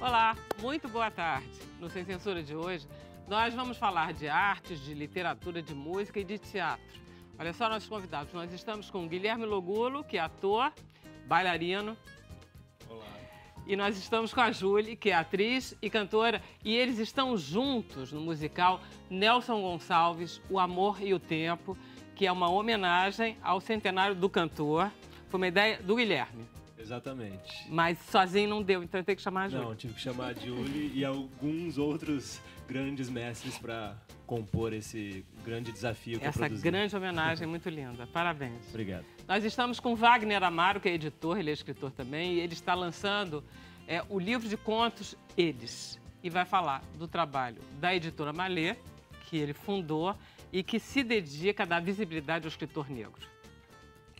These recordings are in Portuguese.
Olá, muito boa tarde. No Sem Censura de hoje, nós vamos falar de artes, de literatura, de música e de teatro. Olha só nossos convidados. Nós estamos com o Guilherme Logulo, que é ator, bailarino. Olá. E nós estamos com a Júlia, que é atriz e cantora. E eles estão juntos no musical Nelson Gonçalves, O Amor e o Tempo, que é uma homenagem ao centenário do cantor. Foi uma ideia do Guilherme. Exatamente. Mas sozinho não deu, então eu tenho que chamar a Júlia. Não, tive que chamar a Júlia e alguns outros grandes mestres para compor esse grande desafio que eu produzi. Essa grande homenagem muito linda. Parabéns. Obrigado. Nós estamos com Wagner Amaro, que é editor, ele é escritor também, e ele está lançando o livro de contos Eles. E vai falar do trabalho da editora Malê, que ele fundou e que se dedica a dar visibilidade ao escritor negro.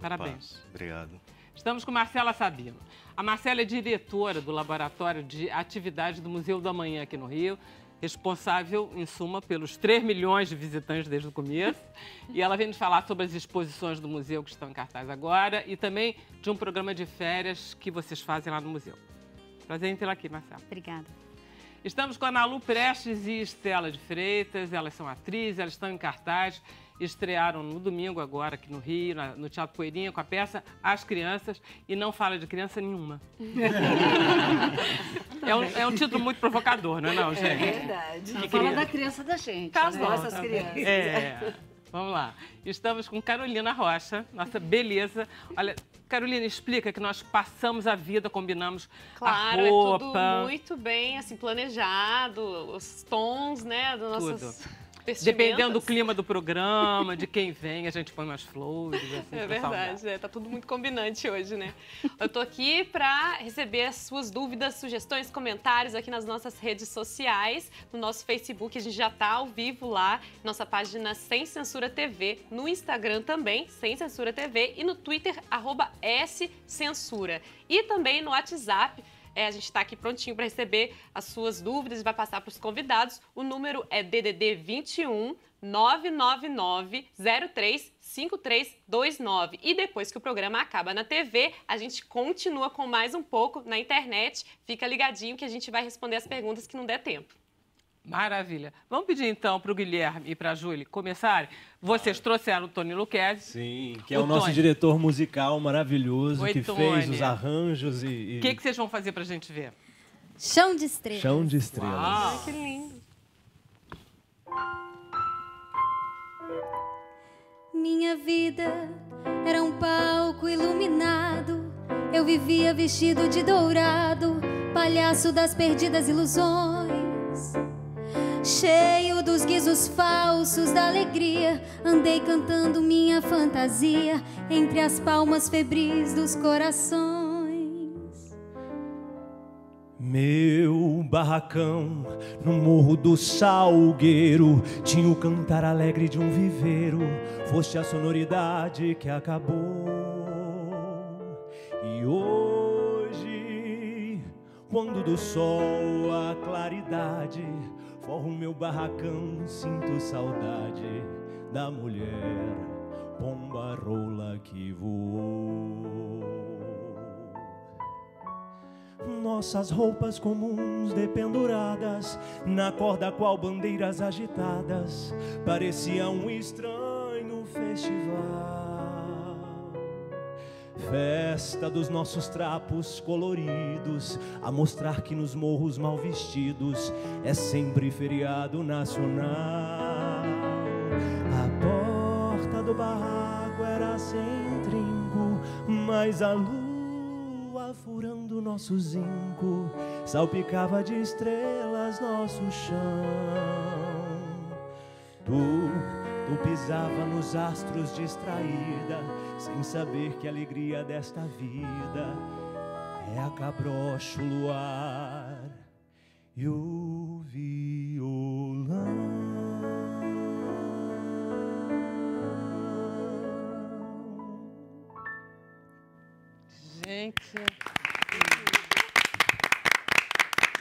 Parabéns. Opa, obrigado. Estamos com Marcela Sabino. A Marcela é diretora do Laboratório de Atividades do Museu do Amanhã aqui no Rio, responsável, em suma, pelos 3 milhões de visitantes desde o começo. E ela vem nos falar sobre as exposições do museu que estão em cartaz agora e também de um programa de férias que vocês fazem lá no museu. Prazer em tê-la aqui, Marcela. Obrigada. Estamos com a Ana Lu Prestes e Estela de Freitas. Elas são atrizes, elas estão em cartaz. Estrearam no domingo agora aqui no Rio, no Teatro Poeirinha, com a peça As Crianças, e não fala de criança nenhuma. É um título muito provocador, não é não, gente? É verdade. Não fala da criança da gente, Tá né? bom, Nossas tá bom. crianças. Vamos lá. Estamos com Carolina Rocha, nossa beleza. Olha, Carolina, explica que nós passamos a vida, combinamos claro, a roupa. É tudo muito bem, assim, planejado, os tons, né, das nossas vestimentas. Dependendo do clima do programa, de quem vem, a gente põe umas flores. Assim, é verdade, tá tudo muito combinante hoje, né? Eu tô aqui para receber as suas dúvidas, sugestões, comentários aqui nas nossas redes sociais, no nosso Facebook, a gente já tá ao vivo lá, nossa página Sem Censura TV, no Instagram também, Sem Censura TV, e no Twitter, @scensura. E também no WhatsApp. A gente está aqui prontinho para receber as suas dúvidas e vai passar para os convidados. O número é DDD 21 999 03 5329. E depois que o programa acaba na TV, a gente continua com mais um pouco na internet. Fica ligadinho que a gente vai responder as perguntas que não der tempo. Maravilha. Vamos pedir então para o Guilherme e para a Júlia começarem. Vocês trouxeram o Tony Luquezzi. Sim, que é o nosso diretor musical maravilhoso. Oi, que Tony. fez os arranjos e... O que vocês vão fazer para a gente ver? Chão de Estrelas. Chão de Estrelas. Uau. Que lindo. Minha vida era um palco iluminado. Eu vivia vestido de dourado, palhaço das perdidas ilusões. Cheio dos guizos falsos da alegria, andei cantando minha fantasia entre as palmas febris dos corações. Meu barracão no morro do Salgueiro tinha o cantar alegre de um viveiro. Foste a sonoridade que acabou. E hoje, quando do sol a claridade forro meu barracão, sinto saudade da mulher pomba rola que voou. Nossas roupas comuns dependuradas na corda qual bandeiras agitadas, parecia um estranho festival. Festa dos nossos trapos coloridos, a mostrar que nos morros mal vestidos é sempre feriado nacional. A porta do barraco era sem trinco, mas a lua furando nosso zinco salpicava de estrelas nosso chão. Tu pisava nos astros distraída, sem saber que a alegria desta vida é a cabrocha, o luar e o violão. Gente.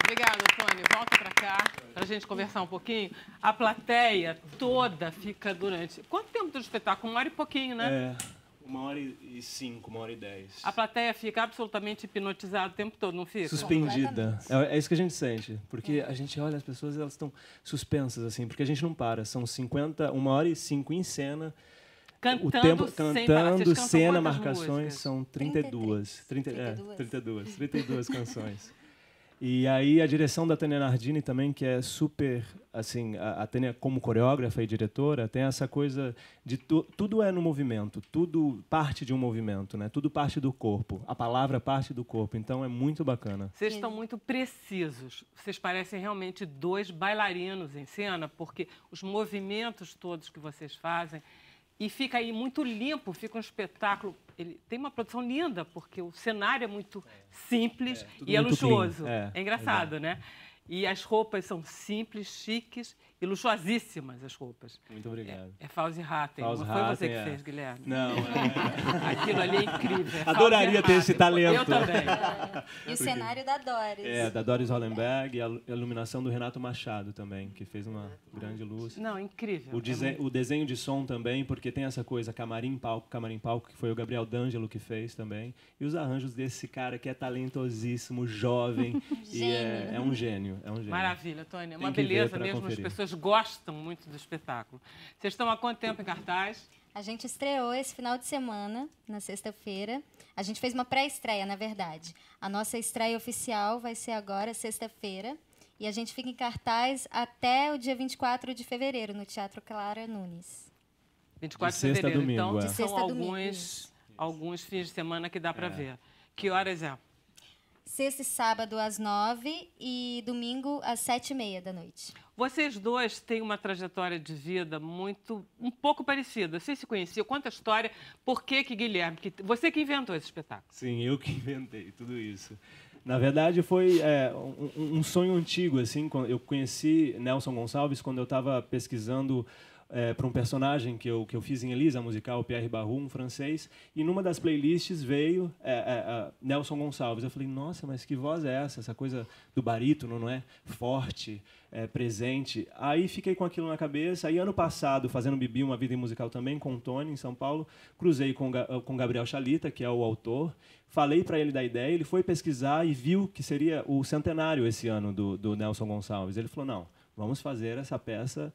Obrigada, Tony. Volta para cá para a gente conversar um pouquinho. A plateia toda fica durante... Quanto tempo do espetáculo? 1 hora e pouquinho, né? 1h05, 1h10. A plateia fica absolutamente hipnotizada o tempo todo, não fica? Suspendida. É isso que a gente sente. Porque a gente olha as pessoas, elas estão suspensas, assim, porque a gente não para. São 1h05 em cena. Cantando, cantando, cena, marcações, músicas? São 32 canções. E aí a direção da Tânia Nardini também, que é super, assim, a Tânia como coreógrafa e diretora, tem essa coisa de tudo é no movimento, tudo parte de um movimento, né? Tudo parte do corpo, a palavra parte do corpo, então é muito bacana. Vocês estão muito precisos, vocês parecem realmente dois bailarinos em cena, porque os movimentos todos que vocês fazem, e fica aí muito limpo, fica um espetáculo. Ele tem uma produção linda, porque o cenário é muito simples e é luxuoso. É engraçado, né? E as roupas são simples, chiques e luxuosíssimas, as roupas. Muito obrigado. É Fauzi Hatten, não foi você que fez, Guilherme? Não. Aquilo ali é incrível. Adoraria ter esse talento. Eu também. E o cenário da Doris. Da Doris Hollenberg e a iluminação do Renato Machado também, que fez uma grande luz. Não, incrível. O desenho de som também, porque tem essa coisa camarim, palco, que foi o Gabriel D'Angelo que fez também. E os arranjos desse cara que é talentosíssimo, jovem. E é um gênio. Maravilha, Tônia. Uma beleza mesmo, as pessoas gostam muito do espetáculo. Vocês estão há quanto tempo em cartaz? A gente estreou esse final de semana, na sexta-feira. A gente fez uma pré-estreia, na verdade. A nossa estreia oficial vai ser agora, sexta-feira. E a gente fica em cartaz até o dia 24 de fevereiro, no Teatro Clara Nunes. 24 de fevereiro. Domingo, então, de são alguns fins de semana que dá para ver. Que horas é? Sexta e sábado às 9h e domingo às 7h30 da noite. Vocês dois têm uma trajetória de vida um pouco parecida. Vocês se conheciam? Conta a história. Por que Guilherme? Você que inventou esse espetáculo. Sim, eu que inventei tudo isso. Na verdade, foi um sonho antigo. Assim, eu conheci Nelson Gonçalves quando eu estava pesquisando para um personagem que eu fiz em Elisa, musical, Pierre Barrou, um francês, e numa das playlists veio Nelson Gonçalves. Eu falei, nossa, mas que voz é essa? Essa coisa do barítono, não é? Forte, presente. Aí fiquei com aquilo na cabeça. Aí ano passado, fazendo Bibi, uma vida em musical também, com o Tony, em São Paulo, cruzei com Gabriel Chalita, que é o autor, falei para ele da ideia, ele foi pesquisar e viu que seria o centenário esse ano do Nelson Gonçalves. Ele falou, não, vamos fazer essa peça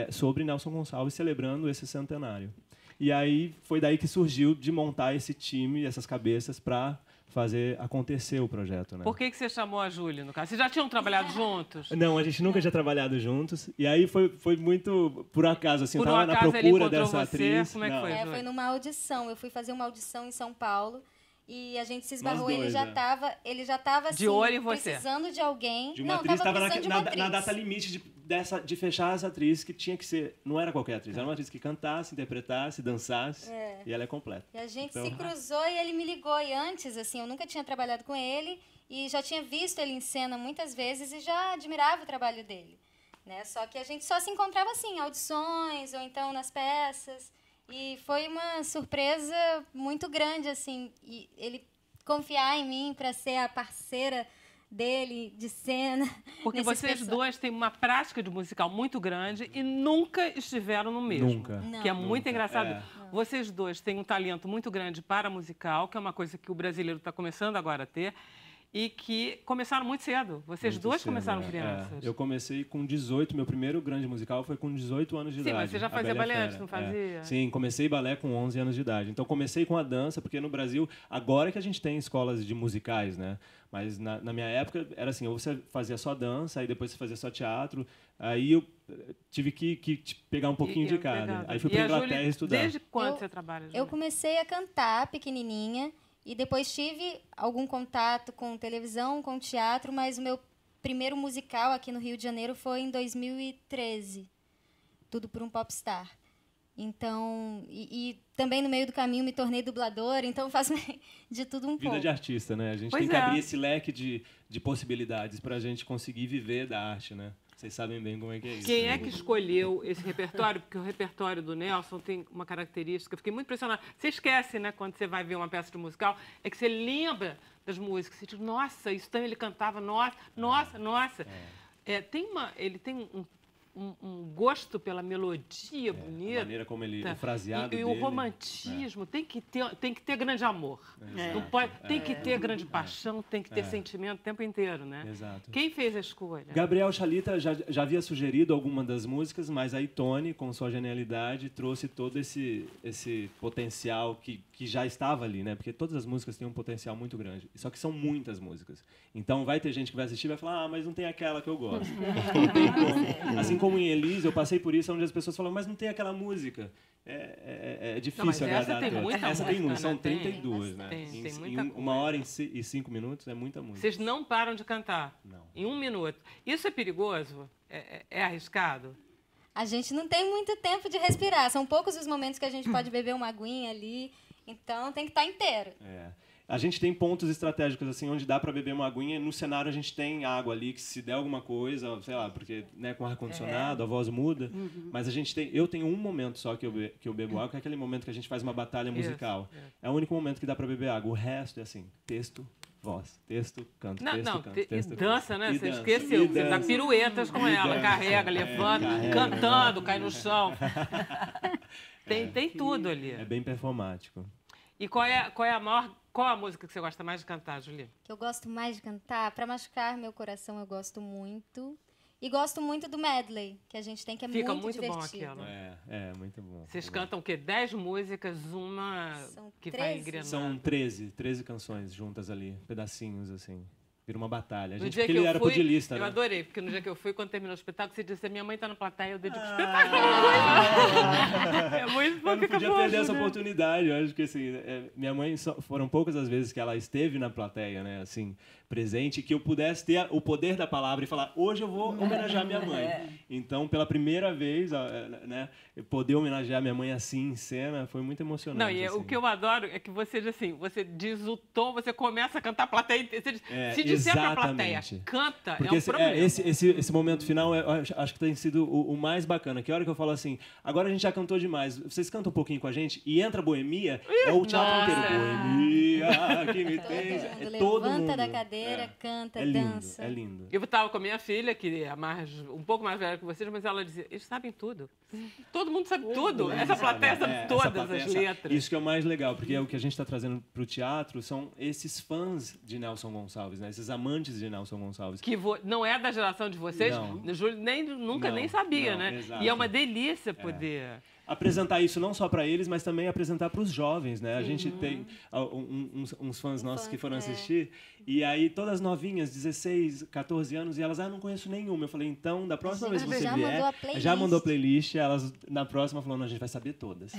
sobre Nelson Gonçalves, celebrando esse centenário. E aí foi daí que surgiu de montar esse time, essas cabeças, para fazer acontecer o projeto. Né? Por que você chamou a Júlia, no caso? Vocês já tinham trabalhado juntos? Não, a gente nunca tinha trabalhado juntos. E aí foi muito por acaso, assim, eu estava na procura dessa atriz. Como é que foi, foi numa audição. Eu fui fazer uma audição em São Paulo. E a gente se esbarrou, dois, ele já estava assim, de olho em você. Precisando de alguém. De uma atriz, estava na data limite de fechar essa atriz, que tinha que ser, não era qualquer atriz, era uma atriz que cantasse, interpretasse, dançasse, e ela é completa. E a gente se cruzou e ele me ligou, e antes, assim, eu nunca tinha trabalhado com ele, e já tinha visto ele em cena muitas vezes, e já admirava o trabalho dele, né? Só que a gente só se encontrava, assim, em audições, ou então nas peças. E foi uma surpresa muito grande, assim, e ele confiar em mim para ser a parceira dele de cena. Porque vocês dois têm uma prática de musical muito grande e nunca estiveram no mesmo. Nunca. Que é muito engraçado. Vocês dois têm um talento muito grande para musical, que é uma coisa que o brasileiro está começando agora a ter. E que começaram muito cedo. Vocês dois começaram crianças. Eu comecei com 18, meu primeiro grande musical foi com 18 anos de idade. Sim, mas você já fazia balé antes, não fazia? Sim, comecei balé com 11 anos de idade. Então comecei com a dança, porque no Brasil, agora que a gente tem escolas de musicais, né? Mas na minha época era assim, ou você fazia só dança, aí depois você fazia só teatro. Aí eu tive que pegar um pouquinho de cada. Aí fui para a Inglaterra estudar. Desde quando você trabalha, Júlia? Eu comecei a cantar pequenininha. E depois tive algum contato com televisão, com teatro, mas o meu primeiro musical aqui no Rio de Janeiro foi em 2013. Tudo por um popstar. Então, e também no meio do caminho me tornei dubladora, então faço de tudo um pouco. Vida de artista, né? A gente tem que abrir esse leque de possibilidades para a gente conseguir viver da arte, né? Vocês sabem bem como é que é isso. Quem é que escolheu esse repertório? Porque o repertório do Nelson tem uma característica. Eu fiquei muito impressionada. Você esquece, né, quando você vai ver uma peça de musical, é que você lembra das músicas. Você diz, nossa, isso também ele cantava, nossa. Ele tem um gosto pela melodia bonita. A maneira como ele, o fraseado e dele. o romantismo, tem que ter grande amor. Não pode, tem que ter grande paixão, tem que ter sentimento o tempo inteiro, né? Exato. Quem fez a escolha? Gabriel Chalita já havia sugerido alguma das músicas, mas aí Tony, com sua genialidade, trouxe todo esse potencial que já estava ali, né? Porque todas as músicas têm um potencial muito grande. Só que são muitas músicas. Então vai ter gente que vai assistir e vai falar, mas não tem aquela que eu gosto. Não tem como. Assim como em Elise, eu passei por isso, onde as pessoas falam, mas não tem aquela música. É difícil agradar a todos. Essa tem muita, são 32, né? Tem muita em 1 hora e 5 minutos é muita música. Vocês não param de cantar. Não. Em 1 minuto. Isso é perigoso? É arriscado? A gente não tem muito tempo de respirar. São poucos os momentos que a gente pode beber uma aguinha ali. Então, tem que estar inteiro. A gente tem pontos estratégicos, assim, onde dá para beber uma aguinha. No cenário, a gente tem água ali, que se der alguma coisa, sei lá, porque né, com ar-condicionado, a voz muda. Mas eu tenho um momento só que eu bebo água, que é aquele momento que a gente faz uma batalha musical. É o único momento que dá para beber água. O resto é assim, texto, voz, texto, canto, texto, e dança, né? Você dança, esqueceu. Você dá piruetas com ela, carrega, levanta, cantando, cai no chão. Tem tudo ali. É bem performático. E qual a música que você gosta mais de cantar, Julie? Que eu gosto mais de cantar, Pra Machucar Meu Coração, eu gosto muito. E gosto muito do medley, que a gente tem, que é Fica muito muito bom divertido. aquela. Muito bom. Vocês cantam o quê? 10 músicas, uma São que 13. vai engrenando. São 13 canções juntas ali, pedacinhos, assim. Vira uma batalha. No dia Porque que ele eu era fui, pudilista, eu né? adorei, porque no dia que eu fui, quando terminou o espetáculo, você disse, minha mãe tá na plateia, eu dedico o espetáculo. É muito bom, Eu não fica podia bom, perder essa né? oportunidade. Eu acho que assim, minha mãe foram poucas as vezes que ela esteve na plateia, né, assim, presente, que eu pudesse ter o poder da palavra e falar, hoje eu vou homenagear minha mãe. Então, pela primeira vez, né, poder homenagear minha mãe assim em cena foi muito emocionante. Não, e assim. o que eu adoro é que você diz o tom, você começa a cantar a plateia, você diz, se disser pra plateia, canta, porque é um problema. esse momento final, eu acho que tem sido o mais bacana. Que hora que eu falo assim, agora a gente já cantou demais, vocês cantam um pouquinho com a gente e entra a boemia, é o teatro inteiro. Boemia, que me tem. Todo mundo levanta da cadeira, canta, dança. É lindo. Eu estava com a minha filha, que é um pouco mais velha que vocês, mas ela dizia, eles sabem tudo. Todo mundo sabe tudo. Essa plateia sabe todas as letras. Isso que é o mais legal, porque o que a gente está trazendo para o teatro são esses fãs de Nelson Gonçalves, né? Esses amantes de Nelson Gonçalves. Que não é da geração de vocês, Não. Júlio nunca nem sabia, né? Exato. E é uma delícia poder... Apresentar isso não só para eles, mas também apresentar para os jovens, né? A gente tem uns fãs nossos que foram assistir, e aí todas novinhas, 16, 14 anos, e elas, não conheço nenhuma. Eu falei, então, da próxima vez que você vier, já mandou a playlist, elas na próxima falou, não, a gente vai saber todas.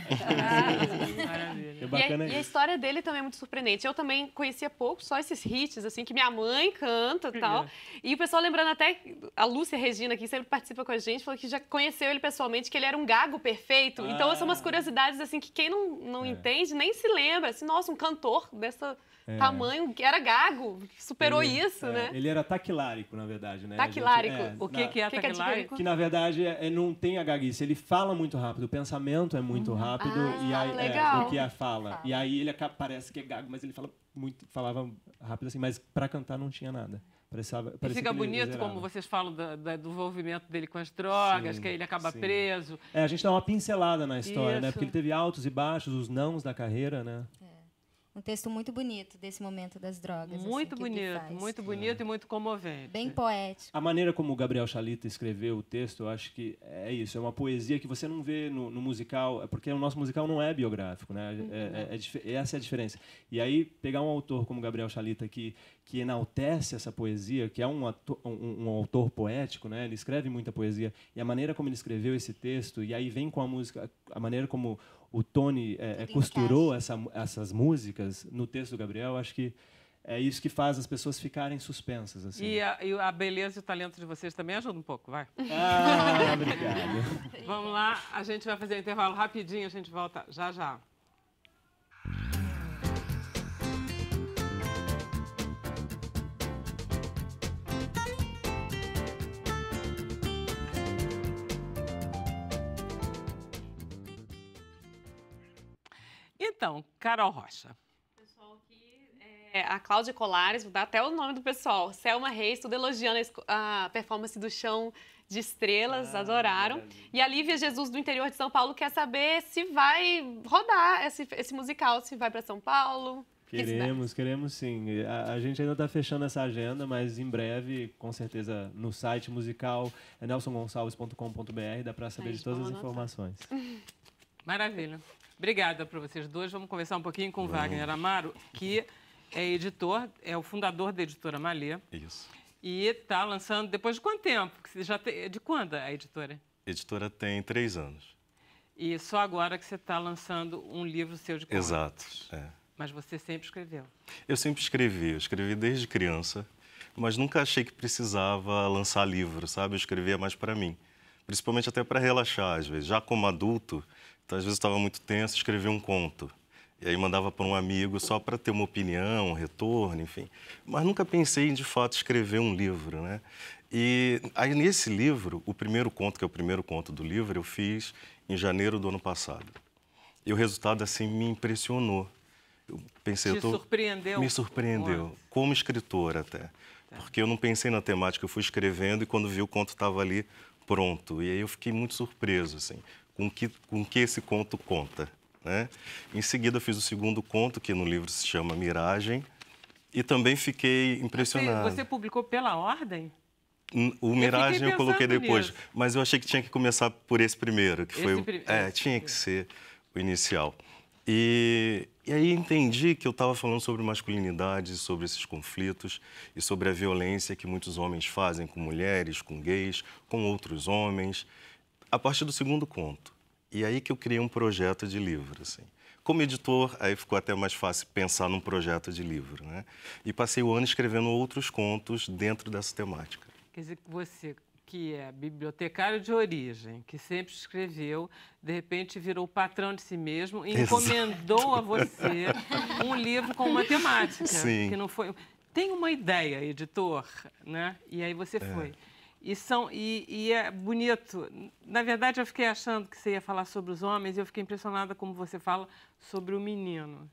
Maravilha. É bacana E a isso. história dele também é muito surpreendente. Eu também conhecia pouco, só esses hits, assim, que minha mãe canta e tal. E o pessoal lembrando até, a Lúcia Regina, que sempre participa com a gente, falou que já conheceu ele pessoalmente, que ele era um gago perfeito. Então, são umas curiosidades, assim, que quem não entende nem se lembra. Assim, nossa, um cantor desse tamanho, que era gago, que superou isso, né? Ele era taquilárico, na verdade, né? Taquilárico. O que é taquilárico? Que, na verdade, não tem a gaguice. Ele fala muito rápido, o pensamento é muito rápido, e aí, legal. do que a fala. E aí ele parece que é gago, mas ele falava rápido assim, mas para cantar não tinha nada. Parecia fica bonito como vocês falam do envolvimento dele com as drogas, que aí ele acaba preso. A gente dá uma pincelada na história, né? Isso. Porque ele teve altos e baixos, os nãos da carreira, né? Um texto muito bonito desse momento das drogas. Muito assim, que o Gui bonito, faz. muito bonito e muito comovente. Bem poético. A maneira como o Gabriel Chalita escreveu o texto, eu acho que é isso. É uma poesia que você não vê no musical, porque o nosso musical não é biográfico, né? Essa é a diferença. E aí, pegar um autor como Gabriel Chalita, que enaltece essa poesia, que é um autor poético, né? Ele escreve muita poesia. E a maneira como ele escreveu esse texto, e aí vem com a música, a maneira como o Tony costurou essas músicas no texto do Gabriel, acho que é isso que faz as pessoas ficarem suspensas. Assim. E a beleza e o talento de vocês também ajudam um pouco, vai. Obrigado. Vamos lá, a gente vai fazer um intervalo rapidinho, a gente volta já já. Então, Carol Rocha. Pessoal aqui, a Cláudia Colares, vou dar até o nome do pessoal. Selma Reis, tudo elogiando a performance do Chão de estrelas, adoraram. E a Lívia Jesus, do interior de São Paulo, quer saber se vai rodar esse musical, se vai para São Paulo. Queremos sim. A gente ainda está fechando essa agenda, mas em breve, com certeza, no site musical nelsongonçalves.com.br dá para saber de todas as informações. Maravilha. Obrigada para vocês dois. Vamos conversar um pouquinho com o Wagner Amaro, que é editor, é o fundador da editora Malê. Isso. E está lançando, depois de quanto tempo? De quando a editora? A editora tem 3 anos. E só agora que você está lançando um livro seu de contos. Exato, Mas você sempre escreveu. Eu sempre escrevi, desde criança, mas nunca achei que precisava lançar livro, sabe? Eu escrevia mais para mim, principalmente até para relaxar, às vezes. Já como adulto, então, às vezes estava muito tenso, escrevia um conto. E aí mandava para um amigo só para ter uma opinião, um retorno, enfim. Mas nunca pensei em, de fato, escrever um livro, né? E aí, nesse livro, o primeiro conto, que é o primeiro conto do livro, eu fiz em janeiro do ano passado. E o resultado, assim, me impressionou. Eu pensei, surpreendeu? Me surpreendeu, como escritor até. Porque eu não pensei na temática, eu fui escrevendo e quando vi o conto estava ali pronto. E aí eu fiquei muito surpreso, assim, com que esse conto conta, né? Em seguida eu fiz o segundo conto, que no livro se chama Miragem, e também fiquei impressionado. Você publicou pela ordem? O Miragem eu coloquei depois, nisso. mas eu achei que tinha que começar por esse primeiro, que foi tinha que ser o inicial. E aí entendi que eu estava falando sobre masculinidade, sobre esses conflitos e sobre a violência que muitos homens fazem com mulheres, com gays, com outros homens, a partir do segundo conto. E aí que eu criei um projeto de livro, assim. Como editor, aí ficou até mais fácil pensar num projeto de livro, né? E passei o ano escrevendo outros contos dentro dessa temática. Quer dizer que você, que é bibliotecário de origem, que sempre escreveu, de repente virou patrão de si mesmo e encomendou a você um livro com uma temática. Sim. Que não foi... Tem uma ideia, editor, né? E aí você foi. E é bonito. Na verdade, eu fiquei achando que você ia falar sobre os homens e eu fiquei impressionada como você fala sobre o menino.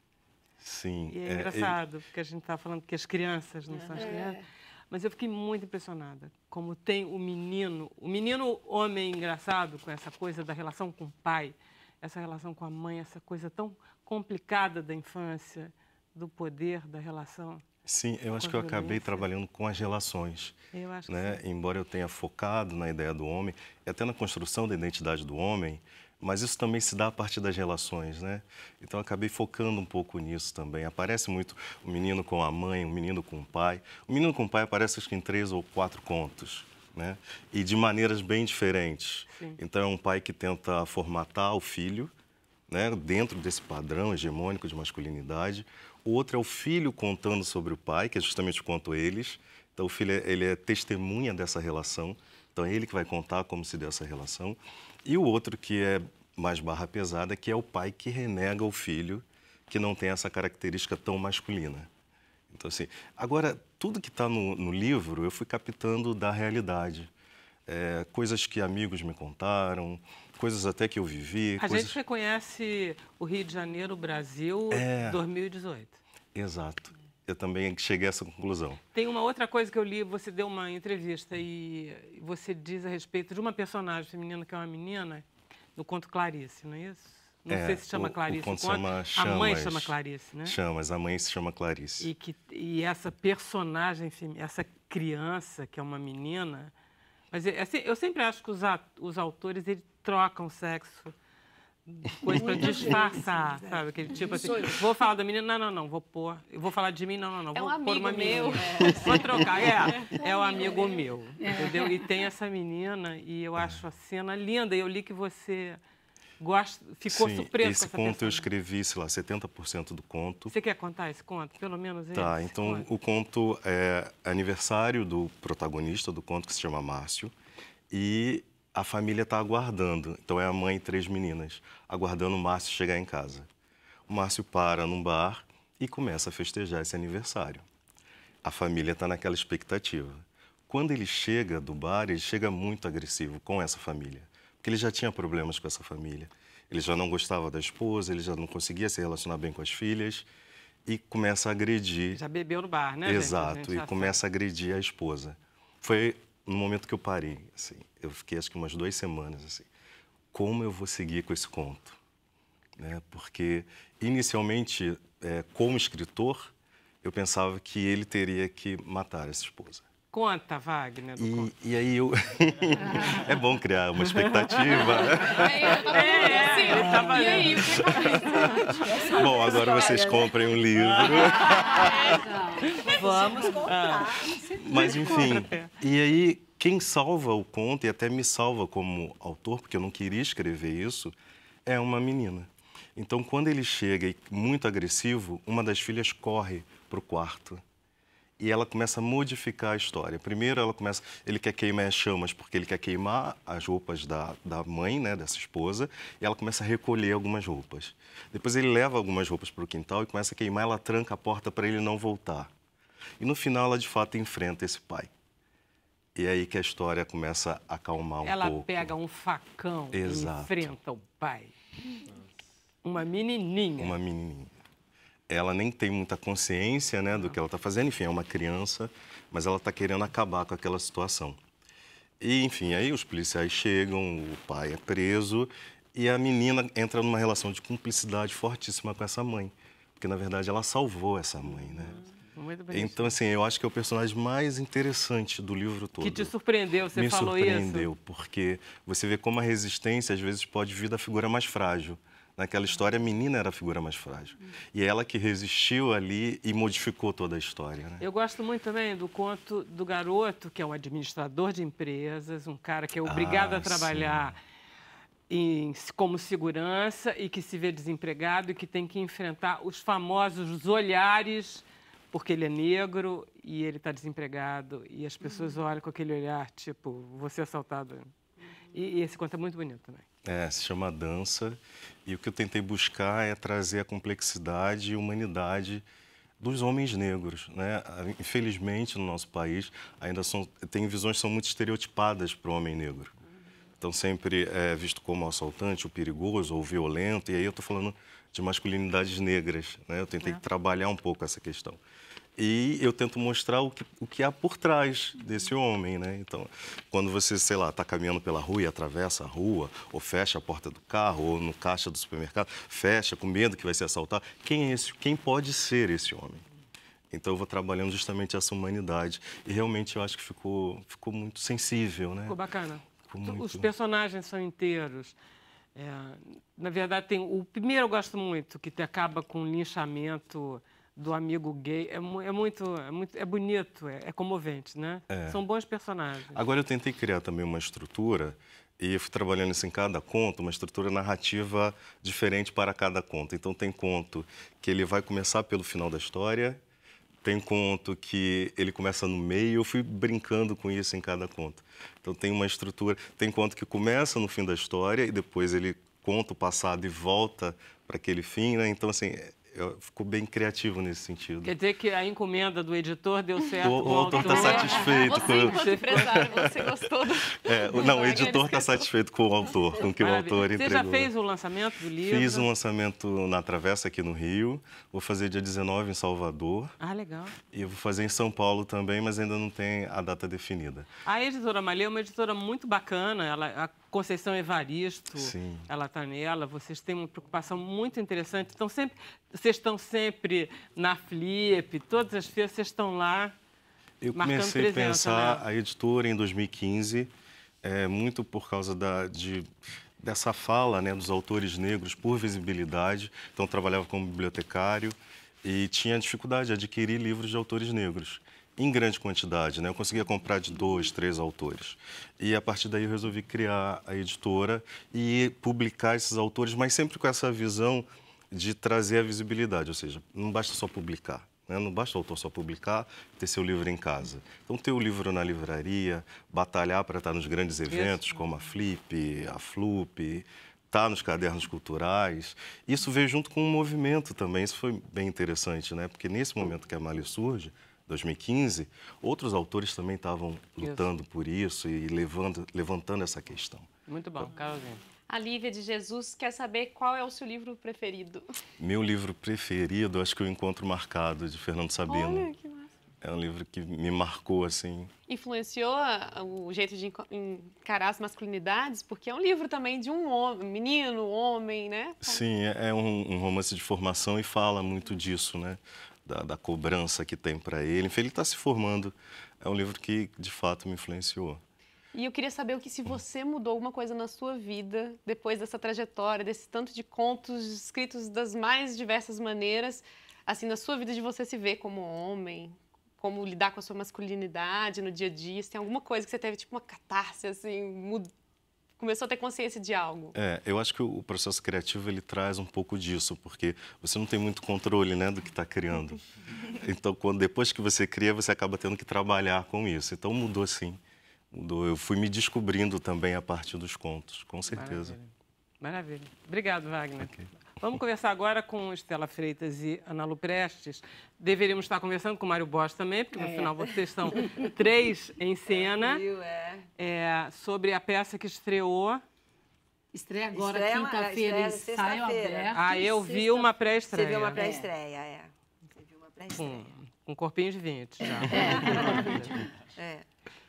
Sim. E é engraçado, porque a gente está falando que as crianças não são as crianças. Mas eu fiquei muito impressionada como tem o menino homem engraçado, com essa coisa da relação com o pai, essa relação com a mãe, essa coisa tão complicada da infância, do poder, da relação. Sim, eu acho que eu acabei trabalhando com as relações, eu acho né? Que sim. Embora eu tenha focado na ideia do homem, e até na construção da identidade do homem, mas isso também se dá a partir das relações, né? Então, eu acabei focando um pouco nisso também. Aparece muito o menino com a mãe, o menino com o pai. O menino com o pai aparece, acho que em 3 ou 4 contos, né? E de maneiras bem diferentes. Sim. Então, é um pai que tenta formatar o filho, né? Dentro desse padrão hegemônico de masculinidade. O outro é o filho contando sobre o pai, que é justamente o conto eles. Então, o filho ele é testemunha dessa relação. Então, é ele que vai contar como se deu essa relação. E o outro, que é mais barra pesada, que é o pai que renega o filho, que não tem essa característica tão masculina. Então, assim, agora, tudo que está no livro, eu fui captando da realidade. Coisas que amigos me contaram, coisas até que eu vivi. A gente reconhece o Rio de Janeiro, o Brasil, 2018. Exato. Eu também cheguei a essa conclusão. Tem uma outra coisa que eu li, você deu uma entrevista e você diz a respeito de uma personagem feminina que é uma menina, no conto Clarice, não é isso? Não sei se chama Clarice. O conto chama Chamas. A mãe chama Clarice, né? Chamas, a mãe se chama Clarice. E essa personagem, essa criança que é uma menina... Mas eu sempre acho que os autores eles trocam sexo, coisa para disfarçar, sabe? Aquele tipo assim, vou falar da menina, não, vou pôr. Eu vou falar de mim, não, vou pôr uma menina. Vou trocar, é o amigo meu, entendeu? E tem essa menina e eu acho a cena linda. E eu li que você ficou surpreso com essa conto personagem. Eu escrevi, sei lá, 70% do conto. Você quer contar esse conto? Pelo menos esse? Tá, então o conto é aniversário do protagonista do conto, que se chama Márcio, e a família está aguardando. Então é a mãe e 3 meninas, aguardando o Márcio chegar em casa. O Márcio para num bar e começa a festejar esse aniversário. A família está naquela expectativa. Quando ele chega do bar, ele chega muito agressivo com essa família. Porque ele já tinha problemas com essa família. Ele já não gostava da esposa, ele já não conseguia se relacionar bem com as filhas e começa a agredir. Já bebeu no bar, né? Exato, gente? E começa a agredir a esposa. Foi no momento que eu parei, assim, eu fiquei acho que umas 2 semanas, assim, como eu vou seguir com esse conto? Né? Porque, inicialmente, como escritor, eu pensava que ele teria que matar essa esposa. Conta, Wagner. E aí eu... É bom criar uma expectativa. E aí, o que Bom, agora vocês comprem um livro. Vamos comprar. Mas, enfim, e aí quem salva o conto, e até me salva como autor, porque eu não queria escrever isso, é uma menina. Então, quando ele chega e muito agressivo, uma das filhas corre para o quarto. E ela começa a modificar a história. Primeiro, ele quer queimar as chamas porque ele quer queimar as roupas da mãe, né, dessa esposa, e ela começa a recolher algumas roupas. Depois ele leva algumas roupas para o quintal e começa a queimar, ela tranca a porta para ele não voltar. E no final, ela de fato enfrenta esse pai. E é aí que a história começa a acalmar um pouco. Ela pega um facão e enfrenta o pai. Uma menininha. Uma menininha. Ela nem tem muita consciência, né, do que ela está fazendo. Enfim, é uma criança, mas ela está querendo acabar com aquela situação. E, enfim, aí os policiais chegam, o pai é preso e a menina entra numa relação de cumplicidade fortíssima com essa mãe. Porque, na verdade, ela salvou essa mãe, né? Muito bem. Então, assim, eu acho que é o personagem mais interessante do livro todo. Que te surpreendeu, você falou isso? Me surpreendeu, porque você vê como a resistência, às vezes, pode vir da figura mais frágil. Naquela história, a menina era a figura mais frágil. E é ela que resistiu ali e modificou toda a história. Né? Eu gosto muito também do conto do garoto, que é um administrador de empresas, um cara que é obrigado a trabalhar como segurança e que se vê desempregado e que tem que enfrentar os famosos olhares, porque ele é negro e ele está desempregado. E as pessoas olham com aquele olhar, tipo, você assaltado. E esse conto é muito bonito também. Se chama Dança. E o que eu tentei buscar é trazer a complexidade e humanidade dos homens negros. Né? Infelizmente, no nosso país, ainda tem visões que são muito estereotipadas para o homem negro. Então, sempre é visto como o assaltante, o perigoso ou o violento. E aí eu estou falando de masculinidades negras. Né? Eu tentei trabalhar um pouco essa questão. E eu tento mostrar o que há por trás desse homem, né? Então, quando você, sei lá, está caminhando pela rua e atravessa a rua, ou fecha a porta do carro, ou no caixa do supermercado, fecha com medo que vai ser assaltado, quem é esse? Quem pode ser esse homem? Então, eu vou trabalhando justamente essa humanidade. E realmente eu acho que ficou muito sensível, né? Ficou bacana. Ficou muito... Os personagens são inteiros. Na verdade, o primeiro eu gosto muito, que acaba com o linchamento do amigo gay. É bonito, é comovente, né? São bons personagens. Agora, eu tentei criar também uma estrutura, e eu fui trabalhando isso em cada conto, uma estrutura narrativa diferente para cada conto. Então, tem conto que ele vai começar pelo final da história, tem conto que ele começa no meio, eu fui brincando com isso em cada conto. Então, tem uma estrutura, tem conto que começa no fim da história e depois ele conta o passado e volta para aquele fim, né? Então, assim... Ficou bem criativo nesse sentido. Quer dizer que a encomenda do editor deu certo? O autor está satisfeito. Você, empresário, você gostou do... Não, o editor está satisfeito com o autor, com o que o autor entregou. Você já fez o lançamento do livro? Fiz um lançamento na Travessa, aqui no Rio. Vou fazer dia 19 em Salvador. Legal. E eu vou fazer em São Paulo também, mas ainda não tem a data definida. A editora Malê é uma editora muito bacana. A Conceição Evaristo, Sim. Ela está nela. Vocês têm uma preocupação muito interessante. Vocês estão sempre na Flip, todas as feiras, vocês estão lá. Eu comecei a pensar a editora em 2015, muito por causa dessa fala, né, dos autores negros por visibilidade. Então, eu trabalhava como bibliotecário e tinha dificuldade de adquirir livros de autores negros. Em grande quantidade, né? Eu conseguia comprar de 2, 3 autores. E, a partir daí, eu resolvi criar a editora e publicar esses autores, mas sempre com essa visão de trazer a visibilidade, ou seja, não basta só publicar, né? Não basta o autor só publicar e ter seu livro em casa. Então, ter o livro na livraria, batalhar para estar nos grandes eventos, como a Flip, a Flup, estar nos cadernos culturais. Isso veio junto com um movimento também, isso foi bem interessante, né? Porque nesse momento que a Malê surge, 2015, outros autores também estavam lutando por isso e levantando essa questão. Muito bom, Carolzinha. A Lívia de Jesus quer saber qual é o seu livro preferido. Meu livro preferido, acho que é O Encontro Marcado, de Fernando Sabino. Olha, que massa. É um livro que me marcou, assim. Influenciou o jeito de encarar as masculinidades? Porque é um livro também de um homem, menino, homem, né? Sim, é um romance de formação e fala muito disso, né? Da cobrança que tem para ele. Enfim, ele está se formando. É um livro que, de fato, me influenciou. E eu queria saber se você mudou alguma coisa na sua vida depois dessa trajetória, desse tanto de contos escritos das mais diversas maneiras, assim, na sua vida de você se ver como homem, como lidar com a sua masculinidade no dia a dia. Se tem alguma coisa que você teve, tipo uma catarse, assim, começou a ter consciência de algo? Eu acho que o processo criativo, ele traz um pouco disso, porque você não tem muito controle, né, do que está criando. Então, depois que você cria, você acaba tendo que trabalhar com isso. Então, mudou sim. Mudou. Eu fui me descobrindo também a partir dos contos, com certeza. Maravilha. Obrigado, Wagner. Okay. Vamos conversar agora com Estela Freitas e Ana Lu Prestes. Deveríamos estar conversando com o Mário Bosch também, porque, no final, vocês são 3 em cena. Sobre a peça que estreou. Estreia agora, quinta-feira, ensaio aberto. Eu vi uma pré-estreia. Você viu uma pré-estreia, Você viu uma pré-estreia. Com corpinho de 20, já.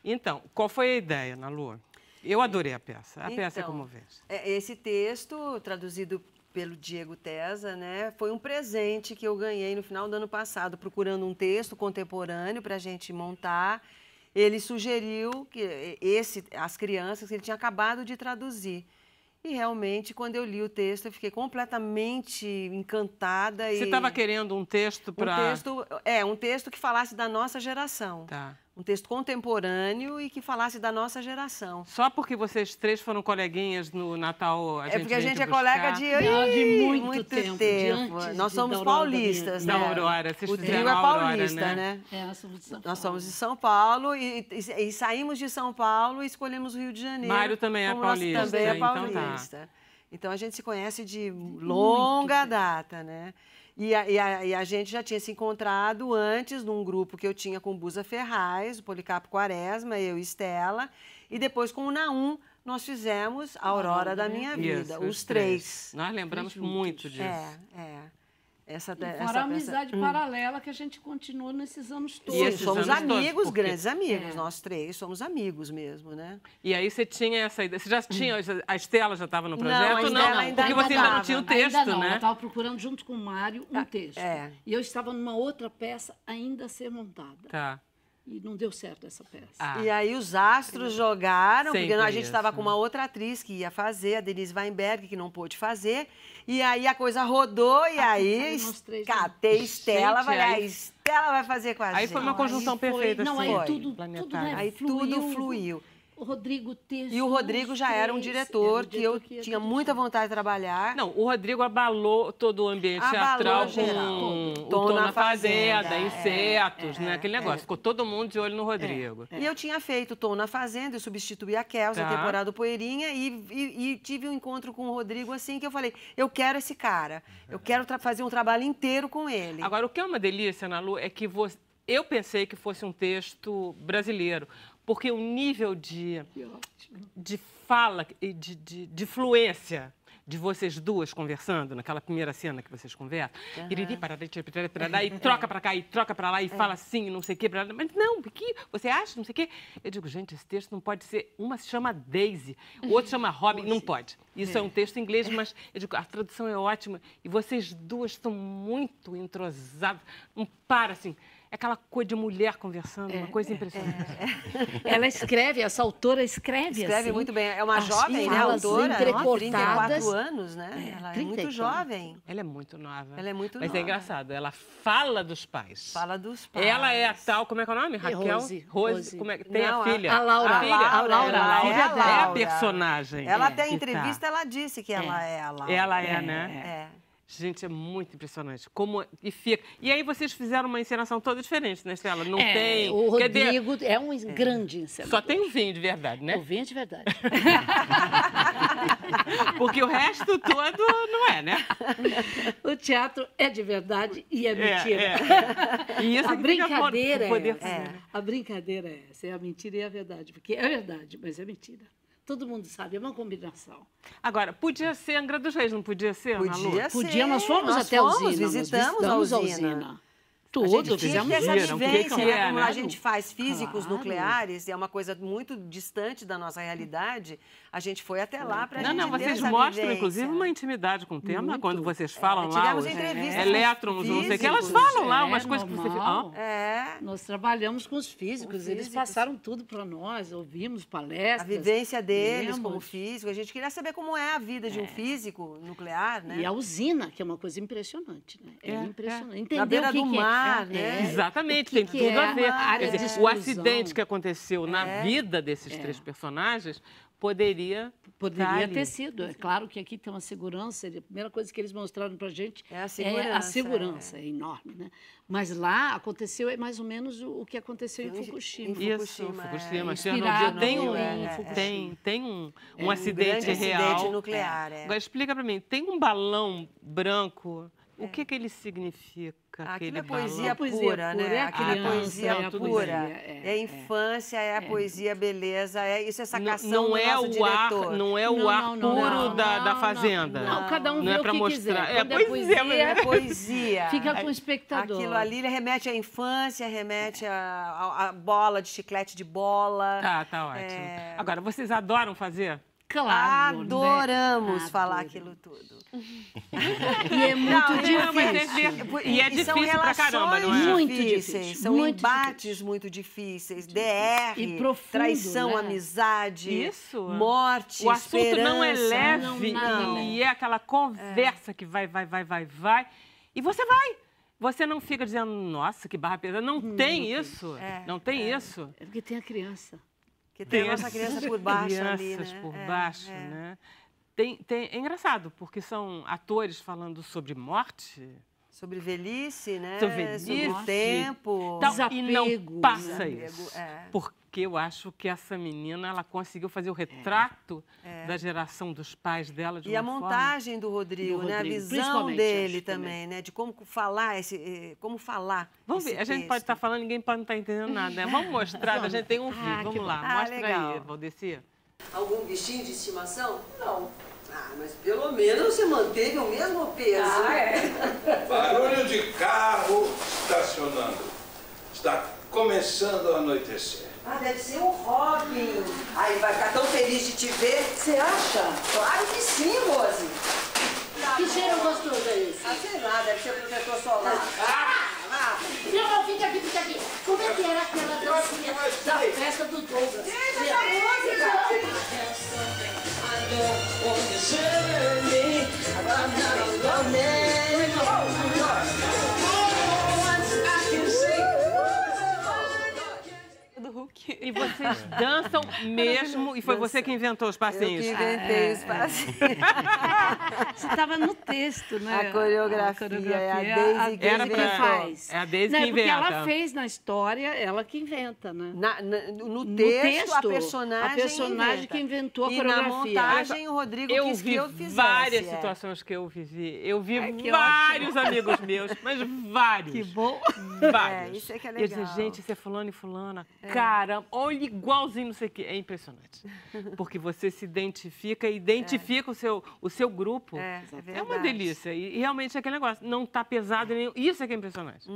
Então, qual foi a ideia, Ana Lu? Eu adorei a peça. A peça é comovente. Esse texto, traduzido pelo Diego Tesa, né, foi um presente que eu ganhei no final do ano passado, procurando um texto contemporâneo para a gente montar. Ele sugeriu que as crianças, que ele tinha acabado de traduzir. E realmente, quando eu li o texto, eu fiquei completamente encantada. Você estava querendo um texto para... Um texto que falasse da nossa geração. Tá. Um texto contemporâneo e que falasse da nossa geração. Só porque vocês 3 foram coleguinhas no Natal, porque a gente é colega de muito tempo. Nós somos paulistas, né? Da Aurora. O trio é paulista, né? Nós somos de São Paulo. Nós somos de São Paulo e saímos de São Paulo e escolhemos o Rio de Janeiro. Mário também é paulista. Também é paulista. Então, a gente se conhece de longa data, né? E a gente já tinha se encontrado antes num grupo que eu tinha com o Busa Ferraz, o Policarpo Quaresma, eu e Estela. E depois com o Naum, nós fizemos a Aurora da Minha Vida, os 3. Nós lembramos muito disso. Fora a amizade paralela que a gente continua nesses anos todos. E somos amigos, grandes amigos. Nós 3 somos amigos mesmo, né? E aí você tinha essa ideia. Você já tinha... A Estela já estava no projeto? Não, porque você ainda não tinha o texto, ainda não. né? Eu estava procurando junto com o Mário um texto. E eu estava numa outra peça ainda a ser montada. Tá. E não deu certo essa peça. E aí os astros jogaram, porque a gente estava com uma outra atriz que ia fazer, a Denise Weinberg, que não pôde fazer. E aí a coisa rodou e aí catei Estela, falei, a Estela vai fazer com a gente. Aí foi uma conjunção perfeita. Não, assim, aí tudo fluiu. O Rodrigo texto. E o Rodrigo já era um diretor que eu tinha muita vontade de trabalhar. Não, o Rodrigo abalou todo o ambiente teatral com o Tom na Fazenda, Insetos, né? Aquele negócio. Ficou todo mundo de olho no Rodrigo. E eu tinha feito Tom na Fazenda, eu substituí a Kelsa, na temporada do Poeirinha, e tive um encontro com o Rodrigo assim, que eu falei, eu quero esse cara, eu quero fazer um trabalho inteiro com ele. Agora, o que é uma delícia, Ana Lu, é que eu pensei que fosse um texto brasileiro, porque o nível de fala e de fluência de vocês duas conversando, naquela primeira cena que vocês conversam, e troca pra cá, e troca pra lá, e fala assim, não sei o quê, mas não, porque você acha, não sei o quê. Eu digo, gente, esse texto não pode ser... Uma se chama Daisy, o outro chama Robin, não pode. Isso é um texto em inglês, mas eu digo, a tradução é ótima, e vocês duas estão muito entrosadas, não para, assim... É aquela coisa de mulher conversando, uma coisa impressionante. Ela escreve, essa autora escreve assim. Muito bem. É uma jovem, né, autora, 34 anos, né? Ela é muito jovem. Ela é muito nova. Ela é muito nova. Mas é engraçado, ela fala dos pais. Fala dos pais. Ela é a tal, como é que é o nome? Raquel? Rose. Como é que tem a filha? A Laura. A filha? A Laura. É a personagem. Ela até em entrevista, ela disse que ela é a Laura. Ela é, né? Gente, é muito impressionante. E fica. E aí vocês fizeram uma encenação toda diferente, né, Estela? Não tem. O Rodrigo é um grande encenador. Só tem o vinho de verdade, né? O vinho é de verdade. Porque o resto todo não é, né? O teatro é de verdade e é mentira. E isso a brincadeira é a brincadeira é essa, é a mentira e a verdade. Porque é verdade, mas é mentira. Todo mundo sabe, é uma combinação. Agora, podia ser Angra dos Reis, não podia ser, Ana Lu? Podia ser. Podia, nós fomos até a usina. Visitamos a usina. Tudo, a gente tinha fizemos que ter essa viram o que vivência, que né? é, Como né? a gente faz físicos Claro. nucleares, é uma coisa muito distante da nossa realidade, a gente foi até lá para a Não, gente não, ter vocês essa mostram, vivência. inclusive, uma intimidade com o tema, Muito. quando vocês falam lá, tivemos os entrevistas com elétrons, não sei o que, elas físicos. falam lá umas coisas que você... normal. Ah, É, Nós trabalhamos com os físicos, eles físicos. passaram tudo para nós, ouvimos palestras. a vivência deles como lemos. físico. A gente queria saber como é a vida de um físico nuclear, né? E a usina, que é uma coisa impressionante, né? É, impressionante. Entender Na beira o que do que mar, é. né? Exatamente, O tem que tudo é a ver. a área Quer de dizer, o exclusão. acidente que aconteceu na vida desses três personagens poderia Poderia estar ter ali. sido. É claro que aqui tem uma segurança. A primeira coisa que eles mostraram para a gente É a a segurança, segurança. É enorme, né? Mas lá aconteceu mais ou menos o que aconteceu em Fukushima. Isso, Fukushima, Fukushima, é. Chernobyl. Inspirado Tem em Fukushima. um acidente grande real. acidente nuclear, é. Agora, explica para mim, tem um balão branco, o que ele significa, aquele Aquilo é balão? poesia É poesia pura, pura, né? é a Aquilo é criança, poesia é a pura. poesia, É a infância, é a poesia, beleza, isso é sacação Não do é nosso o ar, diretor. não é o Não, ar não, puro não, da não, fazenda. Não, cada um Não vê é o pra que mostrar. quiser. É Quando poesia, mas É poesia. Fica com o espectador. Aquilo ali ele remete à infância, remete à bola de chiclete de bola. Tá ótimo. Agora, vocês adoram fazer? Claro, Adoramos né? falar Adoramos. aquilo tudo. E é muito Não, mas é difícil. ver- E é são difícil pra caramba, não é? relações Muito difíceis, difícil, são muito embates muito difíceis, DR, E profundo, traição, né? amizade, Isso. morte, O assunto não é esperança. leve Não, e é aquela conversa que vai. E você vai. Você não fica dizendo, nossa, que barra pesada. Não tem isso. Não tem isso. É porque tem a criança. Que tem a nossa criança por baixo ali, crianças né? por baixo, né? É engraçado, porque são atores falando sobre morte, Sobre velhice, né? sobre velhice, Sobre o tempo. tal, e não Desapego, passa desapego, isso. é. Porque eu acho que essa menina, ela conseguiu fazer o retrato da geração dos pais dela de E uma a montagem do Rodrigo, Do né? A Rodrigo, visão principalmente, dele acho, também, né? De como falar como falar. Vamos esse ver, a gente texto. pode estar falando, ninguém pode não estar entendendo nada, né? Vamos mostrar, a gente tem um vídeo, que vamos lá, bom. mostra legal. aí, Valdeci. Algum bichinho de estimação? Não. Ah, mas pelo menos você manteve o mesmo peso. Ah, é? Barulho de carro estacionando. Está começando a anoitecer. Ah, deve ser o Robin. Ai, vai ficar tão feliz de te ver. Você acha? Claro que sim, Rose. Que cheiro gostoso é esse? Ah, sei lá, deve ser protetor solar. Não, fica aqui. Como é que era aquela dancinha da festa do Douglas? Deixa essa música. Do Hulk. E vocês dançam mesmo, e foi você que inventou os Eu que passinhos. inventei os passinhos. Você estava no texto, né? A coreografia é a Daisy que Era quem pra- faz. é a Daisy Não, que é porque inventa. ela fez na história, ela que inventa, né? No No texto, a texto, personagem, a personagem que inventou a e coreografia. na montagem, o Rodrigo Eu quis vi que eu fizesse. várias é. situações que eu vivi. Eu vi que vários amigos meus, mas vários. Que bom. Vários. É, isso é que é E eu dizia, legal. gente, isso é fulano e fulana. Caramba, olha igualzinho, não sei o quê. É impressionante. Porque você se identifica e identifica o seu grupo. É É verdade. uma delícia. E realmente é aquele negócio. Não tá pesado nem. Isso é que é impressionante.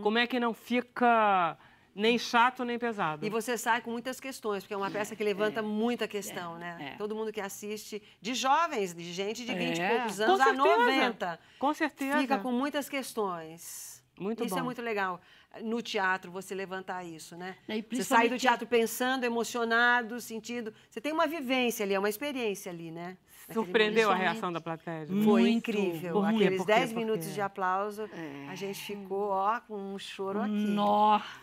Como é que não fica nem chato nem pesado? E você sai com muitas questões, porque é uma peça que levanta muita questão, né? Todo mundo que assiste, de jovens, de gente de 20 e poucos anos Com a certeza. 90, Com certeza. fica com muitas questões. Muito Isso bom. é muito legal. No teatro, você levantar isso, né? E Você sai do principalmente- teatro pensando, emocionado, sentindo... Você tem uma vivência ali, é uma experiência ali, né? Naquele Surpreendeu a momento. reação da plateia? de Foi Muito. incrível. Por quê? Aqueles Por quê? 10 Por minutos quê? de aplauso, a gente ficou, ó, com um choro aqui.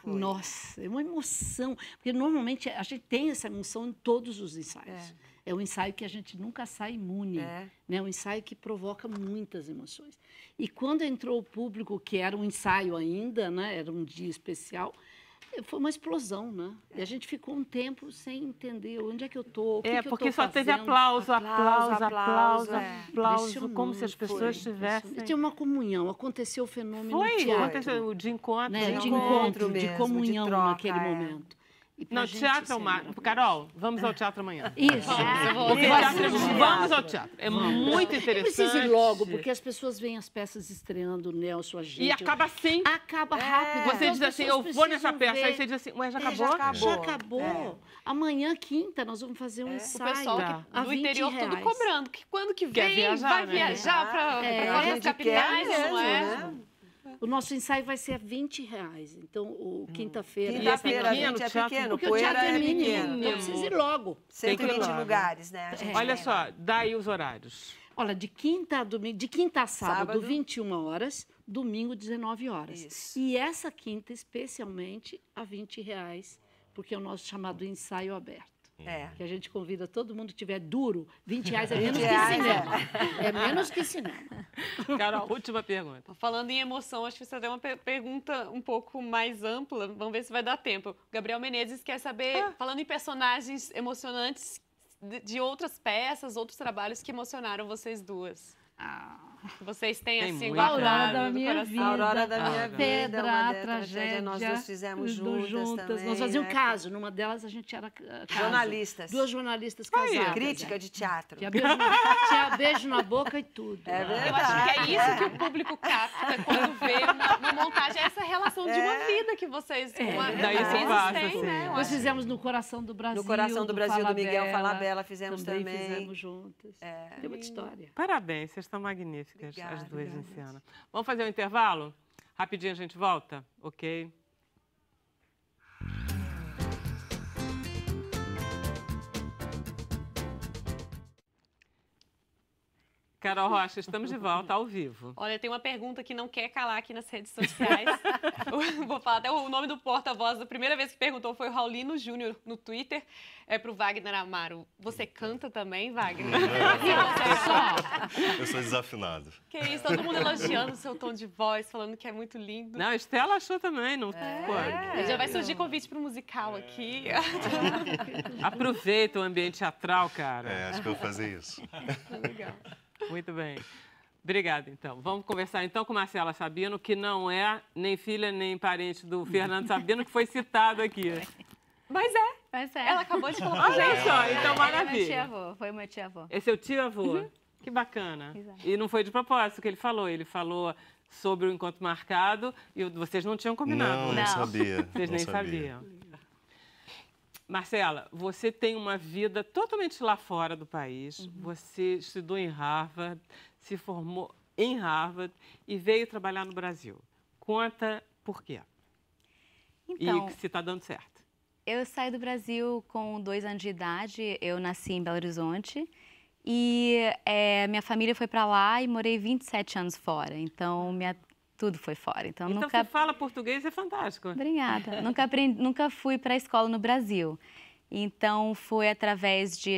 Nossa, é uma emoção. Porque normalmente a gente tem essa emoção em todos os ensaios. É um ensaio que a gente nunca sai imune. É. Né? Um ensaio que provoca muitas emoções. E quando entrou o público, que era um ensaio ainda, né? Era um dia especial, foi uma explosão, né? E a gente ficou um tempo sem entender onde é que eu estou, o que que eu porque estou só teve fazendo. aplauso, Aplauso, como se as Impressionante, pessoas foi. tivessem... Tinha uma comunhão, aconteceu o fenômeno Foi, teatro. aconteceu o de encontro. Né, né? de encontro encontro, de mesmo, de comunhão troca, naquele é. momento. E pra Não, gente teatro isso é é uma... maravilhoso. Carol, vamos ao teatro amanhã. Isso. Porque vamos ao teatro. É muito interessante. Precisa ir logo, porque as pessoas veem as peças estreando, o Nelson, a gente. E acaba assim. Acaba rápido. Você então diz as assim, pessoas eu vou nessa precisam peça. ver. Aí você diz assim, ué, já acabou? já acabou. Já acabou. Amanhã, quinta, nós vamos fazer um O ensaio. pessoal a do 20 interior tudo reais. cobrando. Que quando que Quer vem, viajar, vai né? viajar para A as gente capitais, quer não é? mesmo, né? O nosso ensaio vai ser a R$20. Então, quinta-feira. Quinta-feira, pequeno, gente, é teatro, pequeno. Porque o teatro Poeira é é mínimo. pequeno. Então, precisa ir logo. Tem que ir 120 logo. lugares, né? A gente Olha tem só, lá. daí os horários. Olha, de quinta a domingo, de quinta a sábado, Sábado. 21 horas, domingo, 19 horas. Isso. E essa quinta, especialmente, a R$20, porque é o nosso chamado ensaio aberto. É. Que a gente convida todo mundo que tiver duro, R$20 é menos 20 que reais, cinema. É menos que cinema. Carol, última pergunta. Falando em emoção, acho que você tem uma pergunta um pouco mais ampla. Vamos ver se vai dar tempo. O Gabriel Menezes quer saber, falando em personagens emocionantes de outras peças, outros trabalhos que emocionaram vocês duas. Vocês têm, Tem assim, muito. guardado Aurora da no minha coração. vida. A Aurora da minha vida, Pedra, uma a tragédia, nós duas fizemos os dois juntas também, Nós fazíamos né? caso. Numa delas, a gente era caso. Jornalistas. Duas jornalistas casadas. Crítica de teatro. Tinha beijo na boca e tudo. É verdade. Eu acho que é isso que o público capta quando vê uma montagem, essa relação de uma vida que vocês Daí você passa, têm, assim. né? Eu Nós acho. fizemos No Coração do Brasil. No Coração do Brasil, do Miguel Falabella, Falabella, fizemos também. fizemos juntas. Tem muita história. Parabéns, vocês estão magníficas, Obrigada, as duas em obrigada. cena. Vamos fazer um intervalo? Rapidinho a gente volta? Ok. Carol Rocha, estamos de volta ao vivo. Olha, tem uma pergunta que não quer calar aqui nas redes sociais. Vou falar até o nome do porta-voz. A primeira vez que perguntou foi o Raulino Júnior no Twitter. É pro Wagner Amaro. Você canta também, Wagner? Eu sou desafinado. Que isso, todo mundo elogiando o seu tom de voz, falando que é muito lindo. Não, a Estela achou também, não pode. Já vai surgir convite pro musical aqui. Aproveita o ambiente teatral, cara. É, acho que eu vou fazer isso. Legal. Muito bem. Obrigada, então. Vamos conversar, então, com Marcela Sabino, que não é nem filha nem parente do Fernando Sabino, que foi citado aqui. Mas é. Mas é. Ela acabou de falar pra Olha gente. só, então Ele é meu maravilha. tio-avô, foi meu tio-avô. Esse é o tio-avô? Que bacana. Exato. E não foi de propósito que ele falou. Ele falou sobre o encontro marcado e vocês não tinham combinado. Não, né? não sabia. Vocês não nem sabia. sabiam. Marcela, você tem uma vida totalmente lá fora do país. Você estudou em Harvard, se formou em Harvard e veio trabalhar no Brasil. Conta por quê. Então, E se está dando certo. eu saí do Brasil com 2 anos de idade, eu nasci em Belo Horizonte e minha família foi para lá e morei 27 anos fora, então tudo foi fora. Então, Então nunca... você fala português, é fantástico. Obrigada. Nunca fui para a escola no Brasil. Então, foi através de...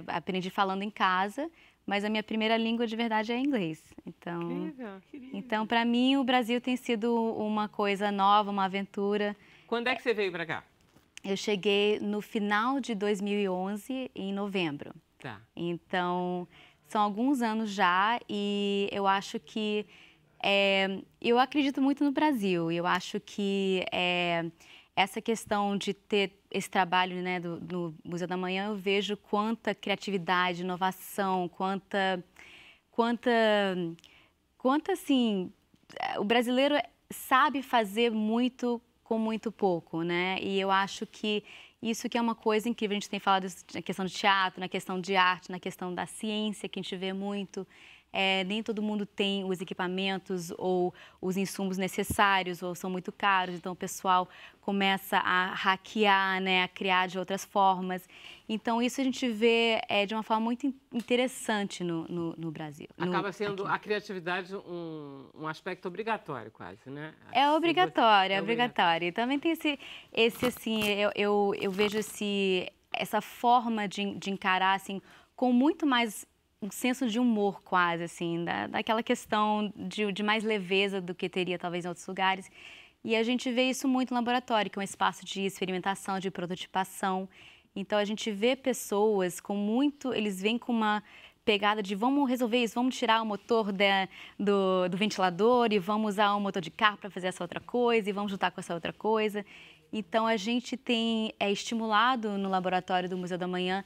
aprendi falando em casa, mas a minha primeira língua de verdade é inglês. Então, para mim, o Brasil tem sido uma coisa nova, uma aventura. Quando é que você veio para cá? Eu cheguei no final de 2011, em novembro. Tá. Então, são alguns anos já e eu acho que... eu acredito muito no Brasil. Eu acho que essa questão de ter esse trabalho, né, do Museu da Manhã, eu vejo quanta criatividade, inovação, quanta assim, o brasileiro sabe fazer muito com muito pouco, né? E eu acho que isso que é uma coisa incrível. A gente tem falado na questão de teatro, na questão de arte, na questão da ciência, que a gente vê muito. Nem todo mundo tem os equipamentos ou os insumos necessários, ou são muito caros, então o pessoal começa a hackear, né, a criar de outras formas. Então, isso a gente vê de uma forma muito interessante no Brasil. Acaba sendo a criatividade um aspecto obrigatório, quase, né? É obrigatório, É é obrigatório. E também tem esse assim, eu vejo essa forma de encarar, assim, com muito mais um senso de humor quase, assim, daquela questão de mais leveza do que teria talvez em outros lugares. E a gente vê isso muito no laboratório, que é um espaço de experimentação, de prototipação. Então, a gente vê pessoas com muito... Eles vêm com uma pegada de vamos resolver isso, vamos tirar o motor do ventilador e vamos usar um motor de carro para fazer essa outra coisa e vamos juntar com essa outra coisa. Então, a gente tem estimulado no laboratório do Museu da Manhã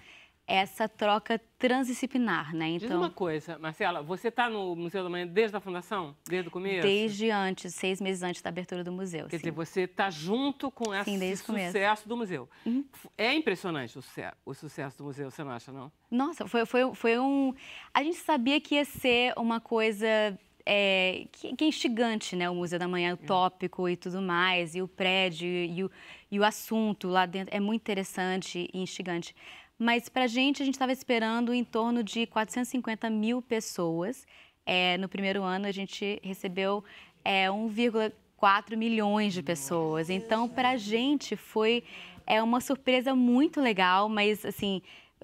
essa troca transdisciplinar, né? Diz uma coisa, Marcela, você está no Museu da Manhã desde a fundação? Desde o começo? Desde antes, 6 meses antes da abertura do museu. Quer dizer, você está junto com esse sucesso do museu. É impressionante o sucesso do museu, você não acha, não? Nossa, foi um... A gente sabia que ia ser uma coisa... que é instigante, né? O Museu da Manhã, o tópico e tudo mais, e o prédio e o assunto lá dentro é muito interessante e instigante. Mas para a gente estava esperando em torno de 450 mil pessoas. No primeiro ano a gente recebeu 1,4 milhões de pessoas. Então, para a gente foi uma surpresa muito legal, mas assim,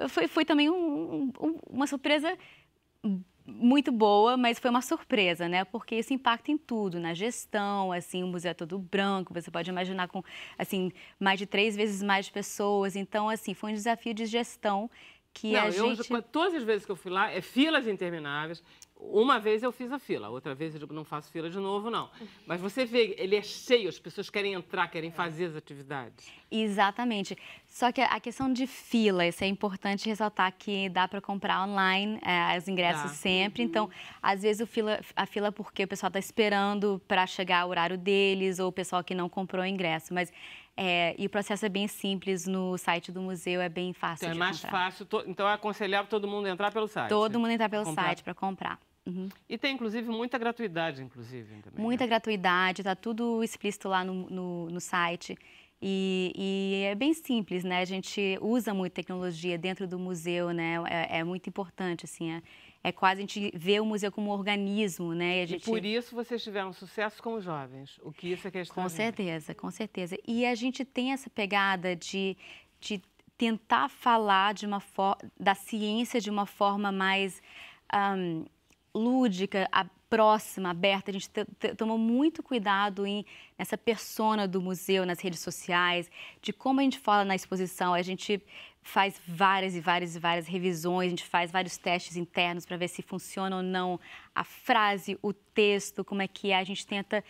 foi também uma surpresa muito boa, mas foi uma surpresa, né? Porque isso impacta em tudo, na gestão, assim, o museu é todo branco, você pode imaginar com, assim, mais de 3 vezes mais pessoas. Então, assim, foi um desafio de gestão que todas as vezes que eu fui lá, filas intermináveis. Uma vez eu fiz a fila, outra vez eu não faço fila de novo, não. Mas você vê, ele é cheio, as pessoas querem entrar, querem fazer as atividades. Exatamente. Só que a questão de fila, isso é importante ressaltar que dá para comprar online os ingressos sempre. Então, às vezes a fila porque o pessoal está esperando para chegar o horário deles ou o pessoal que não comprou o ingresso. Mas e o processo é bem simples no site do museu, é bem fácil então, de comprar. É mais fácil, então é aconselhável todo mundo entrar pelo site. Todo mundo entrar pelo site para comprar. E tem, inclusive, muita gratuidade, inclusive. Também, muita gratuidade, está tudo explícito lá no site. E é bem simples, né? A gente usa muito tecnologia dentro do museu, né? É muito importante, assim. É quase a gente vê o museu como um organismo, né? E por isso vocês tiveram sucesso com os jovens, o que isso é questão. Com certeza, com certeza. E a gente tem essa pegada de tentar falar da ciência de uma forma mais lúdica, próxima, aberta. A gente tomou muito cuidado nessa persona do museu, nas redes sociais, de como a gente fala na exposição. A gente faz várias e várias revisões, a gente faz vários testes internos para ver se funciona ou não a frase, o texto, como é que é. A gente tenta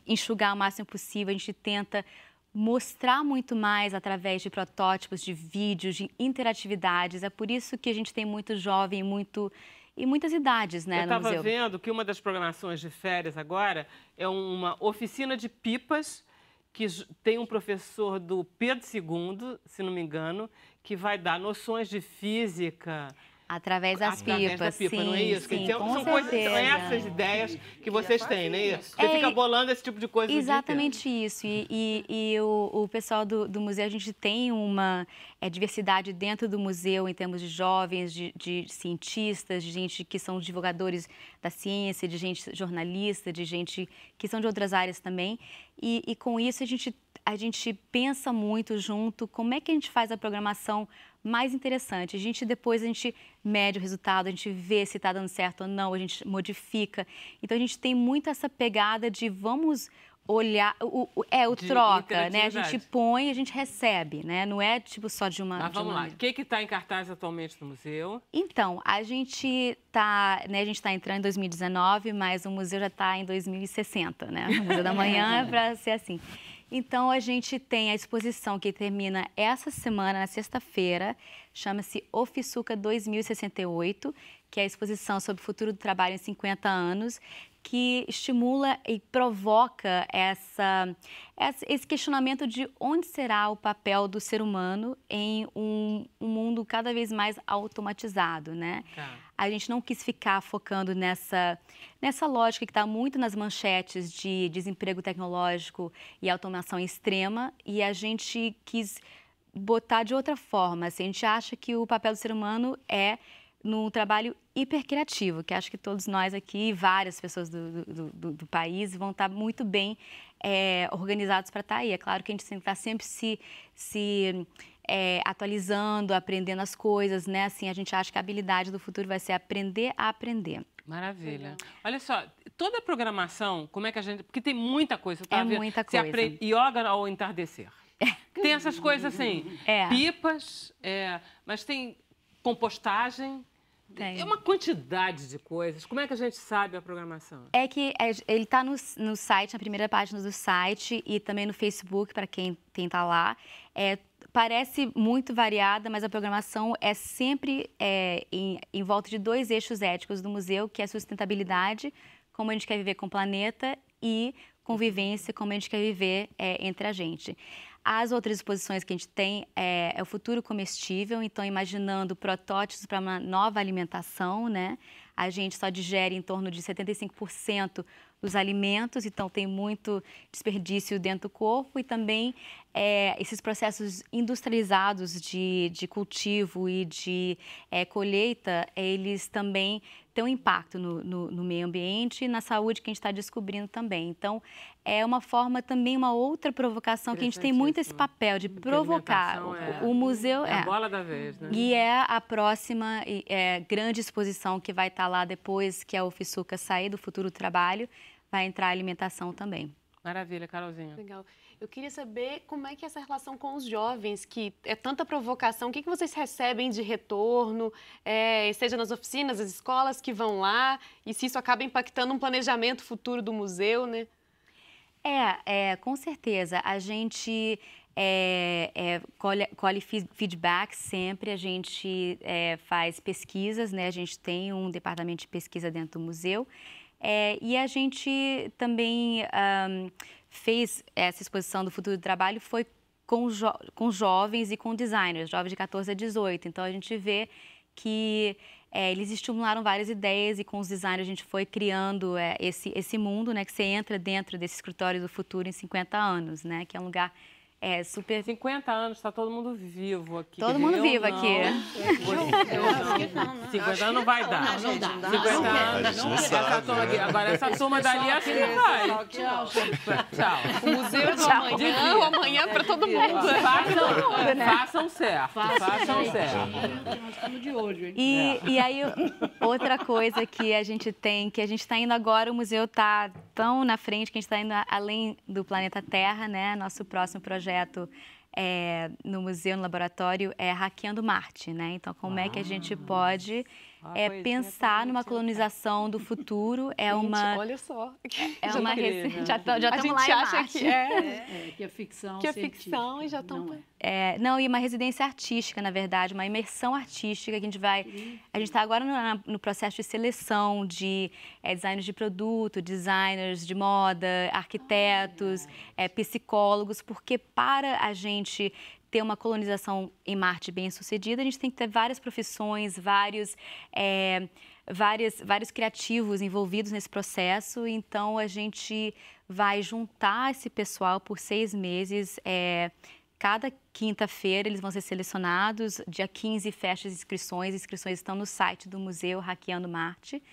enxugar o máximo possível, a gente tenta mostrar muito mais através de protótipos, de vídeos, de interatividades. É por isso que a gente tem muito jovem e muitas idades, né, no museu. Eu estava vendo que uma das programações de férias agora é uma oficina de pipas que tem um professor do Pedro II, se não me engano, que vai dar noções de física... Através das pipas, sim, não é isso? Sim, então, com são certeza. Essas ideias que vocês têm, não é isso? Você fica bolando esse tipo de coisa. Exatamente isso. E o pessoal do museu, a gente tem uma diversidade dentro do museu em termos de jovens, de cientistas, de gente que são divulgadores da ciência, de gente jornalista, de gente que são de outras áreas também. E com isso a gente pensa muito junto como é que a gente faz a programação mais interessante. Depois a gente mede o resultado, a gente vê se está dando certo ou não, a gente modifica. Então, a gente tem muito essa pegada de vamos olhar, o troca, né? A gente põe e a gente recebe, né? Não é tipo só de uma... Mas vamos lá, o que está em cartaz atualmente no museu? Então, a gente está entrando em 2019, mas o museu já está em 2060, né? O Museu da Manhã é para ser assim. Então, a gente tem a exposição que termina essa semana, na sexta-feira, chama-se Ofiçuca 2068, que é a exposição sobre o futuro do trabalho em 50 anos, que estimula e provoca esse questionamento de onde será o papel do ser humano em um mundo cada vez mais automatizado, né? A gente não quis ficar focando nessa lógica que está muito nas manchetes de desemprego tecnológico e automação extrema, e a gente quis botar de outra forma. Assim, a gente acha que o papel do ser humano é num trabalho hipercriativo, que acho que todos nós aqui, várias pessoas do país, vão estar muito bem organizados para estar aí. É claro que a gente tem que estar sempre se atualizando, aprendendo as coisas, né? Assim, a gente acha que a habilidade do futuro vai ser aprender a aprender. Maravilha. Olha só, toda a programação, como é que a gente... Porque tem muita coisa. Muita coisa. Você aprende yoga ao entardecer. Tem essas coisas assim, pipas, mas tem compostagem, É uma quantidade de coisas. Como é que a gente sabe a programação? É que ele está no site, na primeira página do site e também no Facebook, para quem está lá. Parece muito variada, mas a programação é sempre em volta de 2 eixos éticos do museu, que é a sustentabilidade, como a gente quer viver com o planeta, e convivência, como a gente quer viver entre a gente. As outras exposições que a gente tem é o futuro comestível, então imaginando protótipos para uma nova alimentação, né? A gente só digere em torno de 75% dos alimentos, então tem muito desperdício dentro do corpo e também esses processos industrializados de cultivo e de colheita, eles também têm um impacto no meio ambiente e na saúde que a gente está descobrindo também. Então, é uma forma também, uma outra provocação que a gente tem muito esse papel de provocar. O museu é a bola da vez, né? E é a próxima grande exposição que vai estar lá depois que a Ofiçuca sair do Futuro do Trabalho, vai entrar a alimentação também. Maravilha, Carolzinha. Legal. Eu queria saber como é que é essa relação com os jovens, que é tanta provocação. O que vocês recebem de retorno, seja nas oficinas, as escolas que vão lá, e se isso acaba impactando um planejamento futuro do museu, né? Com certeza. A gente colhe feedback sempre, a gente faz pesquisas, né? A gente tem um departamento de pesquisa dentro do museu. E a gente também fez essa exposição do Futuro do Trabalho, foi com jovens e com designers, jovens de 14 a 18. Então, a gente vê que eles estimularam várias ideias e com os designers a gente foi criando esse mundo, né, que você entra dentro desse escritório do futuro em 50 anos, né, que é um lugar super... 50 anos, está todo mundo vivo aqui. Todo mundo vivo aqui. 50 anos não vai dar. Não dá. 50 anos. Agora, essa turma dali acho que vai. Tchau. O museu do amanhã, o amanhã é para todo mundo. Façam certo. Façam certo. Nós estamos de olho, hein? E aí, outra coisa que a gente tem, que a gente está indo agora, o museu está tão na frente que a gente está indo além do planeta Terra, né? Nosso próximo projeto no museu, no laboratório, é Hackeando Marte, né? Então, como é que a gente pode pensar numa colonização do futuro? Olha só. Já estamos lá em Marte. Que é ficção que é ficção e já estão... E uma residência artística, na verdade, uma imersão artística que a gente vai... A gente está agora no processo de seleção de designers de produto, designers de moda, arquitetos, psicólogos, porque para a gente ter uma colonização em Marte bem-sucedida, a gente tem que ter várias profissões, vários criativos envolvidos nesse processo. Então, a gente vai juntar esse pessoal por 6 meses. Cada quinta-feira eles vão ser selecionados. Dia 15 fecha as inscrições. As inscrições estão no site do museu Hackeando Marte.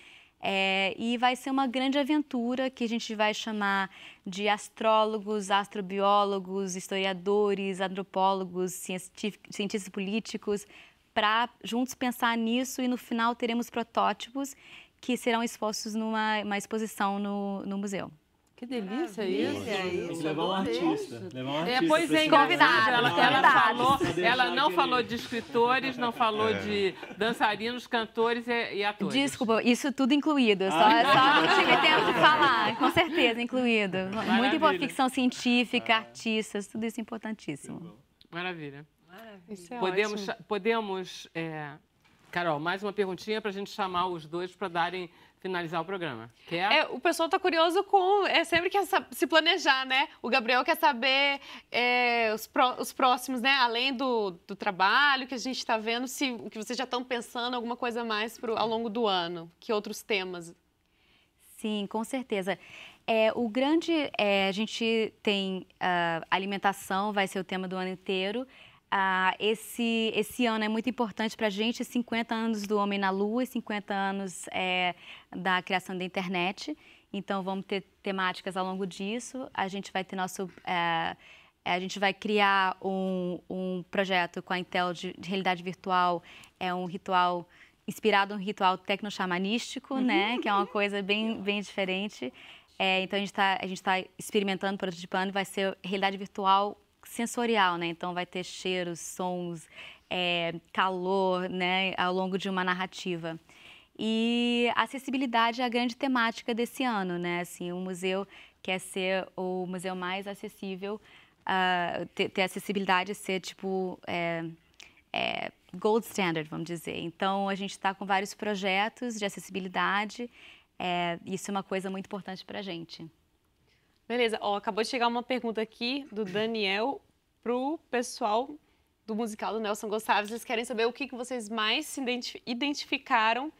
E vai ser uma grande aventura que a gente vai chamar de astrólogos, astrobiólogos, historiadores, antropólogos, cientistas políticos, para juntos pensar nisso e no final teremos protótipos que serão expostos numa exposição no museu. Que delícia isso. Tem que levar um artista. Pois é, convidado. Ela não falou de escritores, não falou de dançarinos, cantores e atores. Desculpa, isso tudo incluído. Só não tive tempo de falar. Com certeza, incluído. Muito importante. Ficção científica, artistas, tudo isso é importantíssimo. Maravilha. Isso é Podemos Carol, mais uma perguntinha para a gente chamar os dois para finalizar o programa. O pessoal está curioso sempre quer se planejar, né? O Gabriel quer saber os próximos, né? Além do trabalho que a gente está vendo, o que vocês já estão pensando, alguma coisa mais ao longo do ano. Que outros temas? Sim, com certeza. O grande, a gente tem alimentação, vai ser o tema do ano inteiro. Esse ano é muito importante para a gente, 50 anos do Homem na Lua e 50 anos da criação da internet. Então, vamos ter temáticas ao longo disso. A gente vai ter a gente vai criar um projeto com a Intel de realidade virtual, um ritual inspirado em um ritual tecno-xamanístico, né? Que é uma coisa bem diferente. Então, a gente tá experimentando, prototipando, vai ser realidade virtual sensorial, né? Então vai ter cheiros, sons, calor, né, ao longo de uma narrativa. E a acessibilidade é a grande temática desse ano, né? Assim, o museu quer ser o museu mais acessível, ter acessibilidade, ser tipo gold standard, vamos dizer. Então, a gente está com vários projetos de acessibilidade. Isso é uma coisa muito importante para a gente. Beleza. Acabou de chegar uma pergunta aqui do Daniel para o pessoal do musical do Nelson Gonçalves. Eles querem saber o que vocês mais se identificaram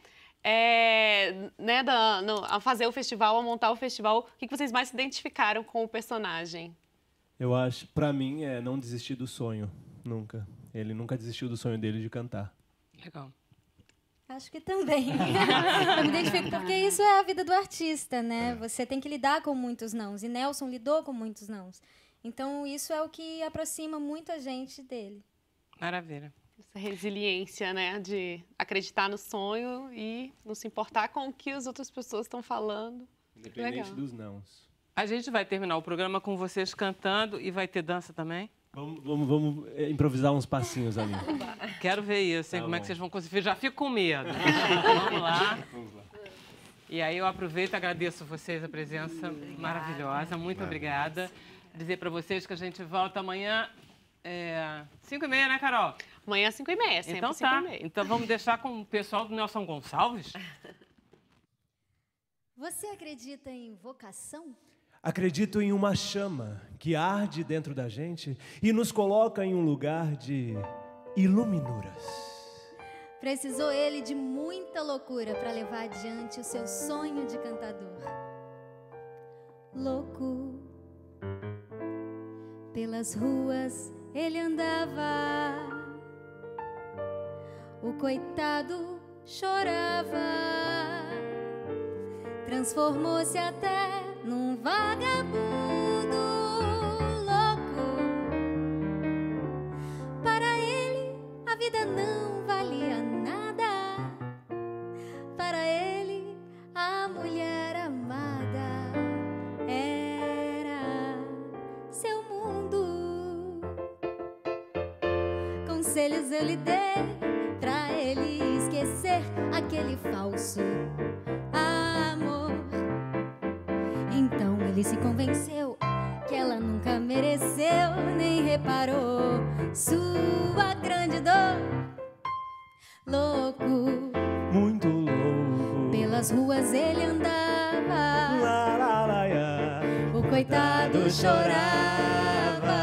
né, a fazer o festival, a montar o festival. O que vocês mais se identificaram com o personagem? Eu acho, para mim, não desistir do sonho. Nunca. Ele nunca desistiu do sonho dele de cantar. Legal. Acho que também. Eu me identifico porque isso é a vida do artista, né? Você tem que lidar com muitos nãos. E Nelson lidou com muitos nãos. Então, isso é o que aproxima muito a gente dele. Maravilha. Essa resiliência, né? De acreditar no sonho e não se importar com o que as outras pessoas estão falando. Independente dos nãos. A gente vai terminar o programa com vocês cantando e vai ter dança também? Vamos improvisar uns passinhos ali. Quero ver isso, hein? Como é que vocês vão conseguir? Já fico com medo. Vamos lá. E aí eu aproveito e agradeço a vocês a presença maravilhosa. Muito obrigada. Dizer para vocês que a gente volta amanhã 5h30, né, Carol? Amanhã 5h30, sempre então tá. 5h30. Então vamos deixar com o pessoal do Nelson Gonçalves. Você acredita em vocação? Acredito em uma chama que arde dentro da gente e nos coloca em um lugar de iluminuras. Precisou ele de muita loucura para levar adiante o seu sonho de cantador. Louco, pelas ruas ele andava, o coitado chorava, transformou-se até num vagabundo louco. Para ele a vida não valia nada, para ele a mulher amada era seu mundo. Conselhos eu lhe dei pra ele esquecer aquele falso amor. Então ele se convenceu que ela nunca mereceu, nem reparou sua grande dor. Louco, muito louco, pelas ruas ele andava, lá, lá, lá, lá. O coitado chorava,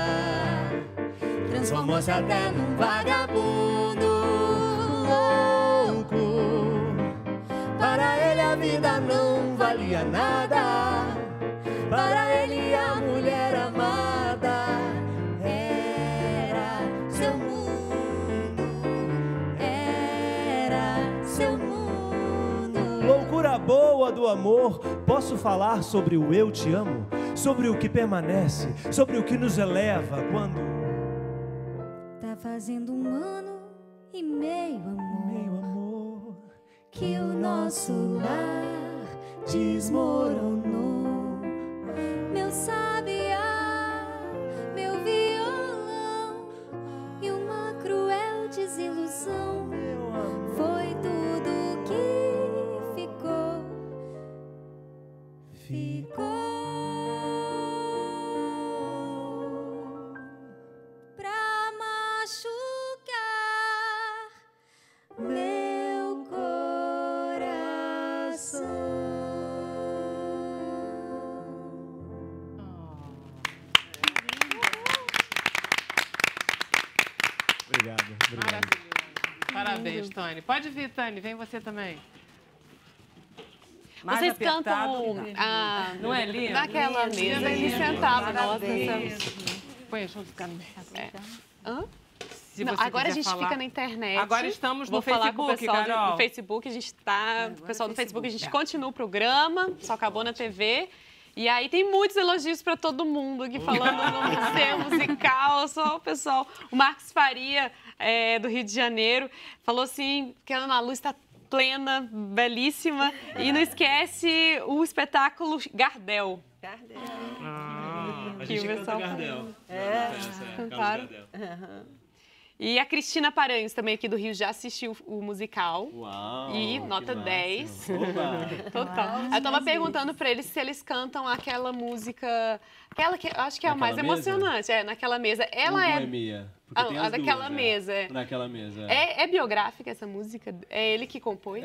transformou-se até num vagabundo louco. Para ele a vida não valia nada, para ele a mulher amada era seu mundo, era seu mundo. Loucura boa do amor, posso falar sobre o eu te amo, sobre o que permanece, sobre o que nos eleva quando tá fazendo um ano e meio amor, que o nosso lar desmoronou. Meu sabiá, meu violão e uma cruel desilusão foi tudo que ficou. Pra machucar meu coração. Obrigado. Maravilhoso. Parabéns, Tony. Pode vir, Tony. Vem você também. Mais Vocês apertado. cantam Não é lindo? naquela mesa, ele sentava. Nossa, Põe junto ficar no Hã? Se Não, você agora a quiser gente falar. fica na internet. Agora estamos no Vou falar com o Facebook, pessoal Carol. do Facebook. A gente está. O pessoal do Facebook, a gente continua o programa, só acabou na TV. E aí tem muitos elogios para todo mundo aqui falando no museu musical, só o pessoal. O Marcos Faria, do Rio de Janeiro, falou assim que a Ana Lu está plena, belíssima. E não esquece o espetáculo Gardel. Gardel. A Que gente o canta pessoal Gardel. cantaram. E a Cristina Paranhos, também aqui do Rio, já assistiu o musical. Uau! E que nota máximo. 10. Opa. Total. Eu tava perguntando pra eles se eles cantam aquela música. Aquela que eu acho que é a mais Naquela mesa? emocionante. É, naquela mesa. Ela O é. Boemia, porque tem A as daquela duas, mesa. Naquela mesa. É biográfica essa música? É ele que compôs?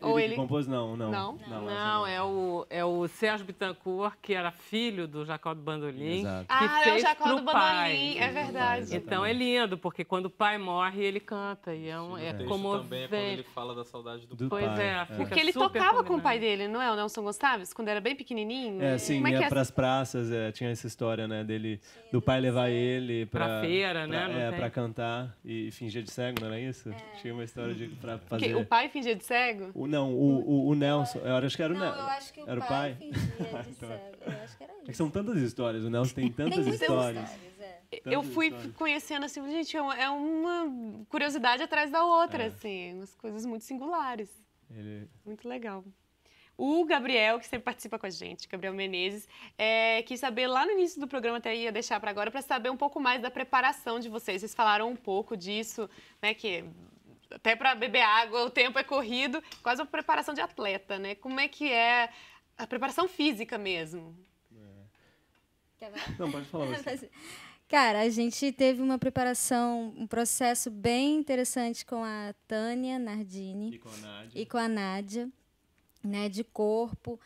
Ou ele- que compôs? Não. Não? Não, é o Sérgio Bittencourt, que era filho do Jacó do Bandolim, Exato. que Ah, é o fez Jacó pro do pai. Bandolim, é verdade. Então é lindo, porque quando o pai morre, ele canta. E é O texto também é quando ele comovente. fala da saudade do Do pai. Pois é, pai, Porque ele super tocava com o combinado. pai dele, não é? O Nelson Gonçalves, quando era bem pequenininho. É, sim, Como é que ia é? pras praças, tinha essa história, né, dele, do pai levar ele Pra feira, né, não tem? pra cantar e fingir de cego, não era isso? Tinha uma história pra Porque fazer... o pai fingia de cego? O Nelson, eu acho que era o Não, Nelson. eu acho que o Era o pai pai? fingia de cego. Eu acho que era É isso. que são tantas histórias, o Nelson tem tantas Tem muitas histórias. Eu Tantas fui histórias. conhecendo assim, gente, é uma curiosidade atrás da outra, assim, umas coisas muito singulares. Muito legal. O Gabriel, que sempre participa com a gente, Gabriel Menezes, quis saber lá no início do programa, até ia deixar para agora, para saber um pouco mais da preparação de vocês. Vocês falaram um pouco disso, né, que até para beber água o tempo é corrido, quase uma preparação de atleta, né? Como é que é a preparação física mesmo? Quer ver? Não, pode falar você. Cara, a gente teve uma preparação, um processo bem interessante com a Tânia Nardini E com a Nádia. e com a Nádia, né, de corpo.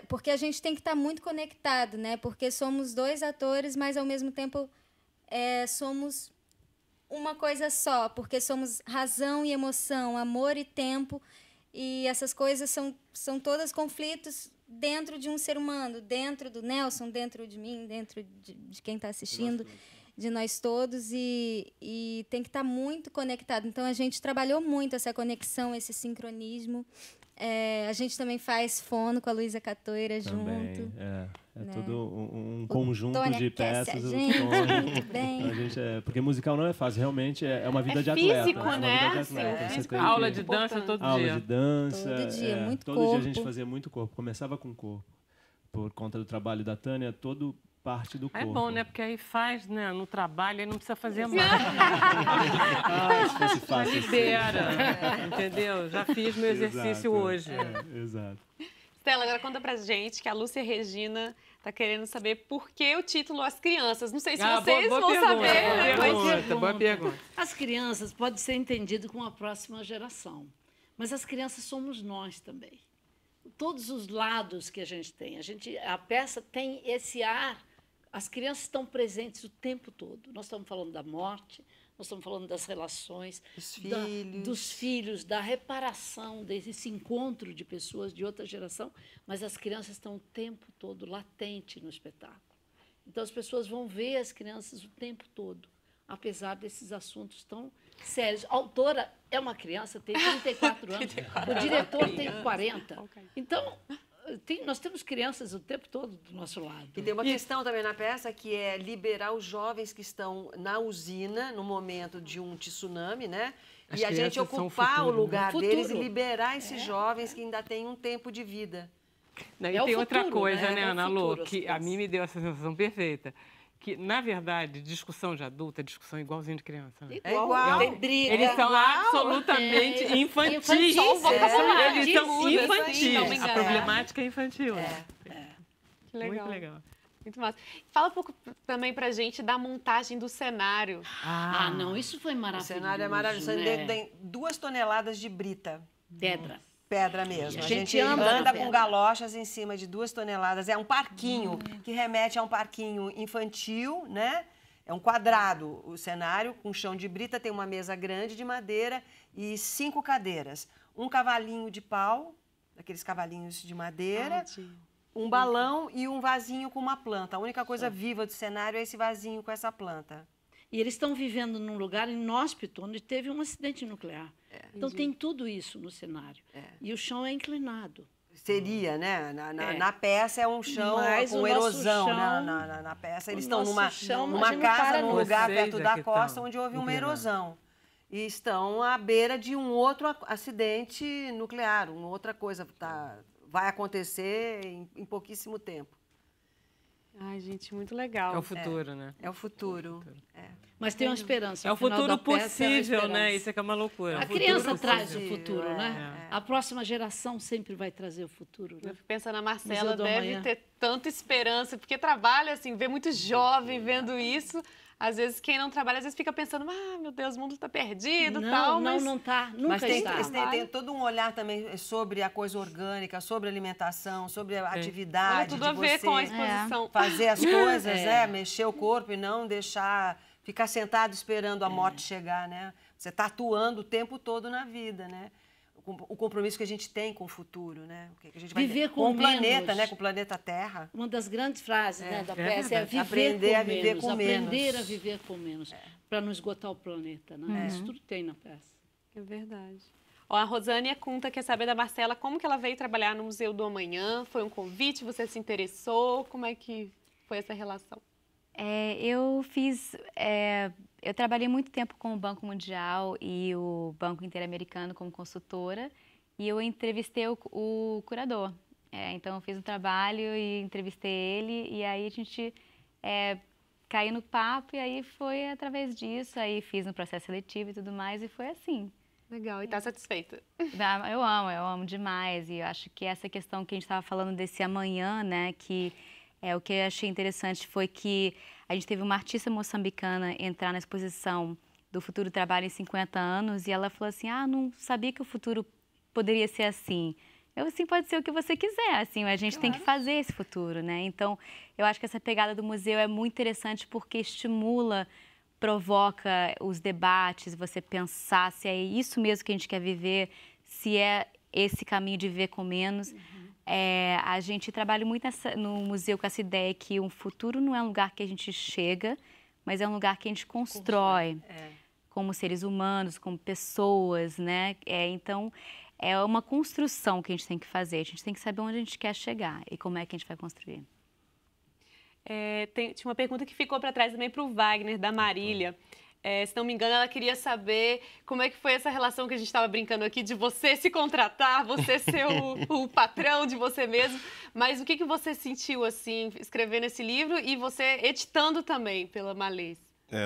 Porque a gente tem que estar muito conectado, né? Porque somos dois atores, mas ao mesmo tempo somos uma coisa só, porque somos razão e emoção, amor e tempo, e essas coisas são todas conflitos dentro de um ser humano, dentro do Nelson, dentro de mim, dentro de quem está assistindo, de nós todos, e tem que estar muito conectado. Então, a gente trabalhou muito essa conexão, esse sincronismo. A gente também faz fono com a Luísa Catoira junto. É todo um conjunto Tony de aquece peças. a o gente Tony. muito bem. A gente porque musical não é fácil, realmente é uma vida de físico, atleta. né? É uma vida de Sim, atleta. Você físico tem Aula que- de dança todo Aula dia. de dança. Todo dia, muito todo dia a corpo. gente fazia muito corpo. Começava com corpo. Por conta do trabalho da Tânia, todo parte do corpo. É bom, né? Porque aí faz, né? No trabalho, aí não precisa fazer mais. Se fosse fácil. assim. Libera, entendeu? Já fiz meu exercício Exato, hoje. Exato. Stella, agora conta pra gente que a Lúcia Regina tá querendo saber por que o título As Crianças. Não sei se vocês boa vão pergunta, saber. né? boa pergunta. As crianças pode ser entendido com a próxima geração, mas as crianças somos nós também. Todos os lados que a gente tem. A peça tem esse ar. As crianças estão presentes o tempo todo. Nós estamos falando da morte, nós estamos falando das relações, dos filhos, da reparação, desse encontro de pessoas de outra geração, mas as crianças estão o tempo todo latente no espetáculo. Então, as pessoas vão ver as crianças o tempo todo, apesar desses assuntos tão sérios. A autora é uma criança, tem 34 anos, o diretor tem 40. Então, nós temos crianças o tempo todo do nosso lado. E tem uma questão também na peça que é liberar os jovens que estão na usina no momento de um tsunami, né? As E a gente crianças são o ocupar futuro, o lugar né? deles e Futuro. liberar esses jovens que ainda têm um tempo de vida. E É o tem outra futuro, coisa, né? né, É o Ana futuro, Lô, as que a crianças. mim me deu essa sensação perfeita. Que, na verdade, discussão de adulto é discussão igualzinho de criança. Né? É igual. Tem briga. Eles são absolutamente infantis. Só o vocabulário Eles são muda, assim, infantis. não me A engano. problemática é infantil. né? Que legal. Muito legal. Muito massa. Fala um pouco também pra gente da montagem do cenário. Ah, não, isso foi O maravilhoso. cenário é maravilhoso. Né? Tem 2 toneladas de brita. Pedra. Pedra mesmo. E A a gente gente anda anda na com pedra. galochas em cima de 2 toneladas. É um parquinho que remete a um parquinho infantil, né? É um quadrado o cenário, com chão de brita, tem uma mesa grande de madeira e 5 cadeiras. Um cavalinho de pau, aqueles cavalinhos de madeira, um balão e um vasinho com uma planta. A única coisa viva do cenário é esse vasinho com essa planta. E eles estão vivendo num lugar inóspito, onde teve um acidente nuclear. Então, tem tudo isso no cenário. E o chão é inclinado. Seria, né? Na peça é um chão Mas com o nosso erosão. chão- Na peça eles o estão nosso numa chão, mas não casa, para num nisso. lugar Vocês perto é da que costa, estão onde houve uma inclinados. erosão. E estão à beira de um outro acidente nuclear, uma outra coisa vai acontecer em pouquíssimo tempo. Ai, gente, muito legal. É o futuro, né? É o futuro. Mas tem uma esperança. É o no final futuro da peça, possível, é uma né? esperança. Isso é que é uma loucura. A criança traz o futuro, né? A próxima geração sempre vai trazer o futuro, né? Eu fico pensando, a Museu Marcela do deve Amanhã. ter tanta esperança, porque trabalha, assim, vê muito jovem vendo isso. Às vezes, quem não trabalha, às vezes fica pensando, meu Deus, o mundo está perdido e tal. Não tá. Nunca Mas está. tem todo um olhar também sobre a coisa orgânica, sobre alimentação, sobre a atividade. Olha, tudo a ver com a exposição. Fazer as coisas, mexer o corpo e não deixar ficar sentado esperando a morte chegar, né? Você está atuando o tempo todo na vida, né? O compromisso que a gente tem com o futuro, né? O que a gente vai Viver com o planeta, menos. né? Com o planeta Terra. Uma das grandes frases né, da peça é Aprender a viver com aprender menos. a viver com menos, para não esgotar o planeta, né? Isso tudo tem na peça. É verdade. Ó, a Rosânia Cunta quer saber da Marcela como que ela veio trabalhar no Museu do Amanhã. Foi um convite? Você se interessou? Como é que foi essa relação? Eu trabalhei muito tempo com o Banco Mundial e o Banco Interamericano como consultora e eu entrevistei o curador. Então, eu fiz um trabalho e entrevistei ele e aí a gente caiu no papo e aí foi através disso, aí fiz um processo seletivo e tudo mais e foi assim. Legal, e tá satisfeita? Eu amo demais e eu acho que essa questão que a gente estava falando desse amanhã, né, que o que eu achei interessante foi que a gente teve uma artista moçambicana entrar na exposição do Futuro Trabalho em 50 anos e ela falou assim, não sabia que o futuro poderia ser assim. Assim, pode ser o que você quiser, assim, a gente tem que fazer esse futuro, né? Então, eu acho que essa pegada do museu é muito interessante porque estimula, provoca os debates, você pensar se é isso mesmo que a gente quer viver, se é esse caminho de viver com menos. A gente trabalha muito no museu com essa ideia que um futuro não é um lugar que a gente chega, mas é um lugar que a gente constrói como seres humanos, como pessoas, né? Então, é uma construção que a gente tem que fazer. A gente tem que saber onde a gente quer chegar e como é que a gente vai construir. Tinha uma pergunta que ficou para trás também para o Wagner, da Marília. Se não me engano, ela queria saber como é que foi essa relação que a gente estava brincando aqui de você se contratar, você ser o patrão de você mesmo. Mas o que você sentiu, assim, escrevendo esse livro e você editando também pela Malês?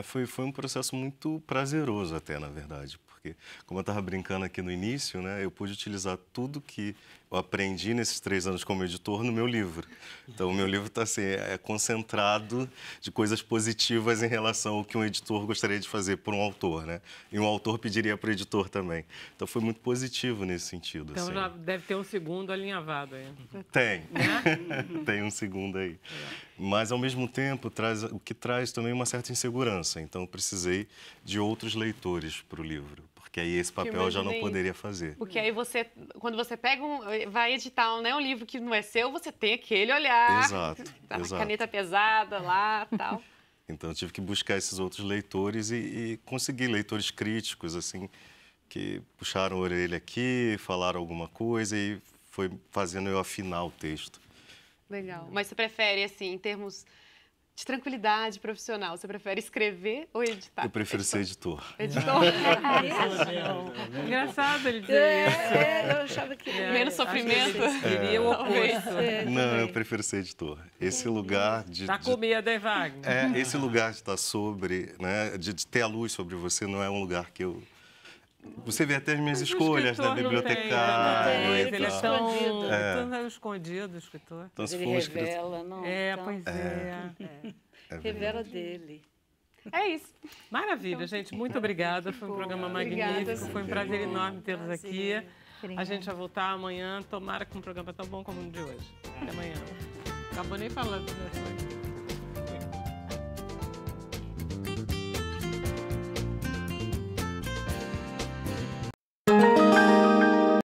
Foi um processo muito prazeroso até, na verdade. Porque, como eu estava brincando aqui no início, né, eu pude utilizar tudo que eu aprendi nesses 3 anos como editor no meu livro. Então, o meu livro está assim, concentrado de coisas positivas em relação ao que um editor gostaria de fazer por um autor, né? E um autor pediria para o editor também. Então, foi muito positivo nesse sentido. Então, assim. já deve ter um segundo alinhavado aí. Tem. Tem um segundo aí. Mas, ao mesmo tempo, o que traz também uma certa insegurança. Então, eu precisei de outros leitores para o livro. Porque aí esse papel eu já não poderia fazer. Porque aí quando você vai editar um livro que não é seu, você tem aquele olhar. Exato. Caneta pesada lá e tal. Então eu tive que buscar esses outros leitores e conseguir leitores críticos, assim, que puxaram a orelha aqui, falaram alguma coisa e foi fazendo eu afinar o texto. Legal. Mas você prefere, assim, em termos de tranquilidade profissional, você prefere escrever ou editar? Eu prefiro ser editor. Editor? Engraçado ele dizer isso. Eu achava que... Menos sofrimento. Queria o oposto. Não, eu prefiro ser editor. Esse lugar de... Tá com medo, hein, Wagner? Esse lugar de estar sobre, né, de ter a luz sobre você não é um lugar que eu... Você vê até as minhas escolhas, né? Bibliotecário. Ele é tão escondido, o escritor. Então, se Ele for um revela, não. Pois é. Revela dele. É isso. Maravilha, gente. Muito obrigada. Foi um programa magnífico. Foi um prazer enorme tê-los aqui. A gente vai voltar amanhã. Tomara com um programa tão bom como o de hoje. Até amanhã. Acabou nem falando, né?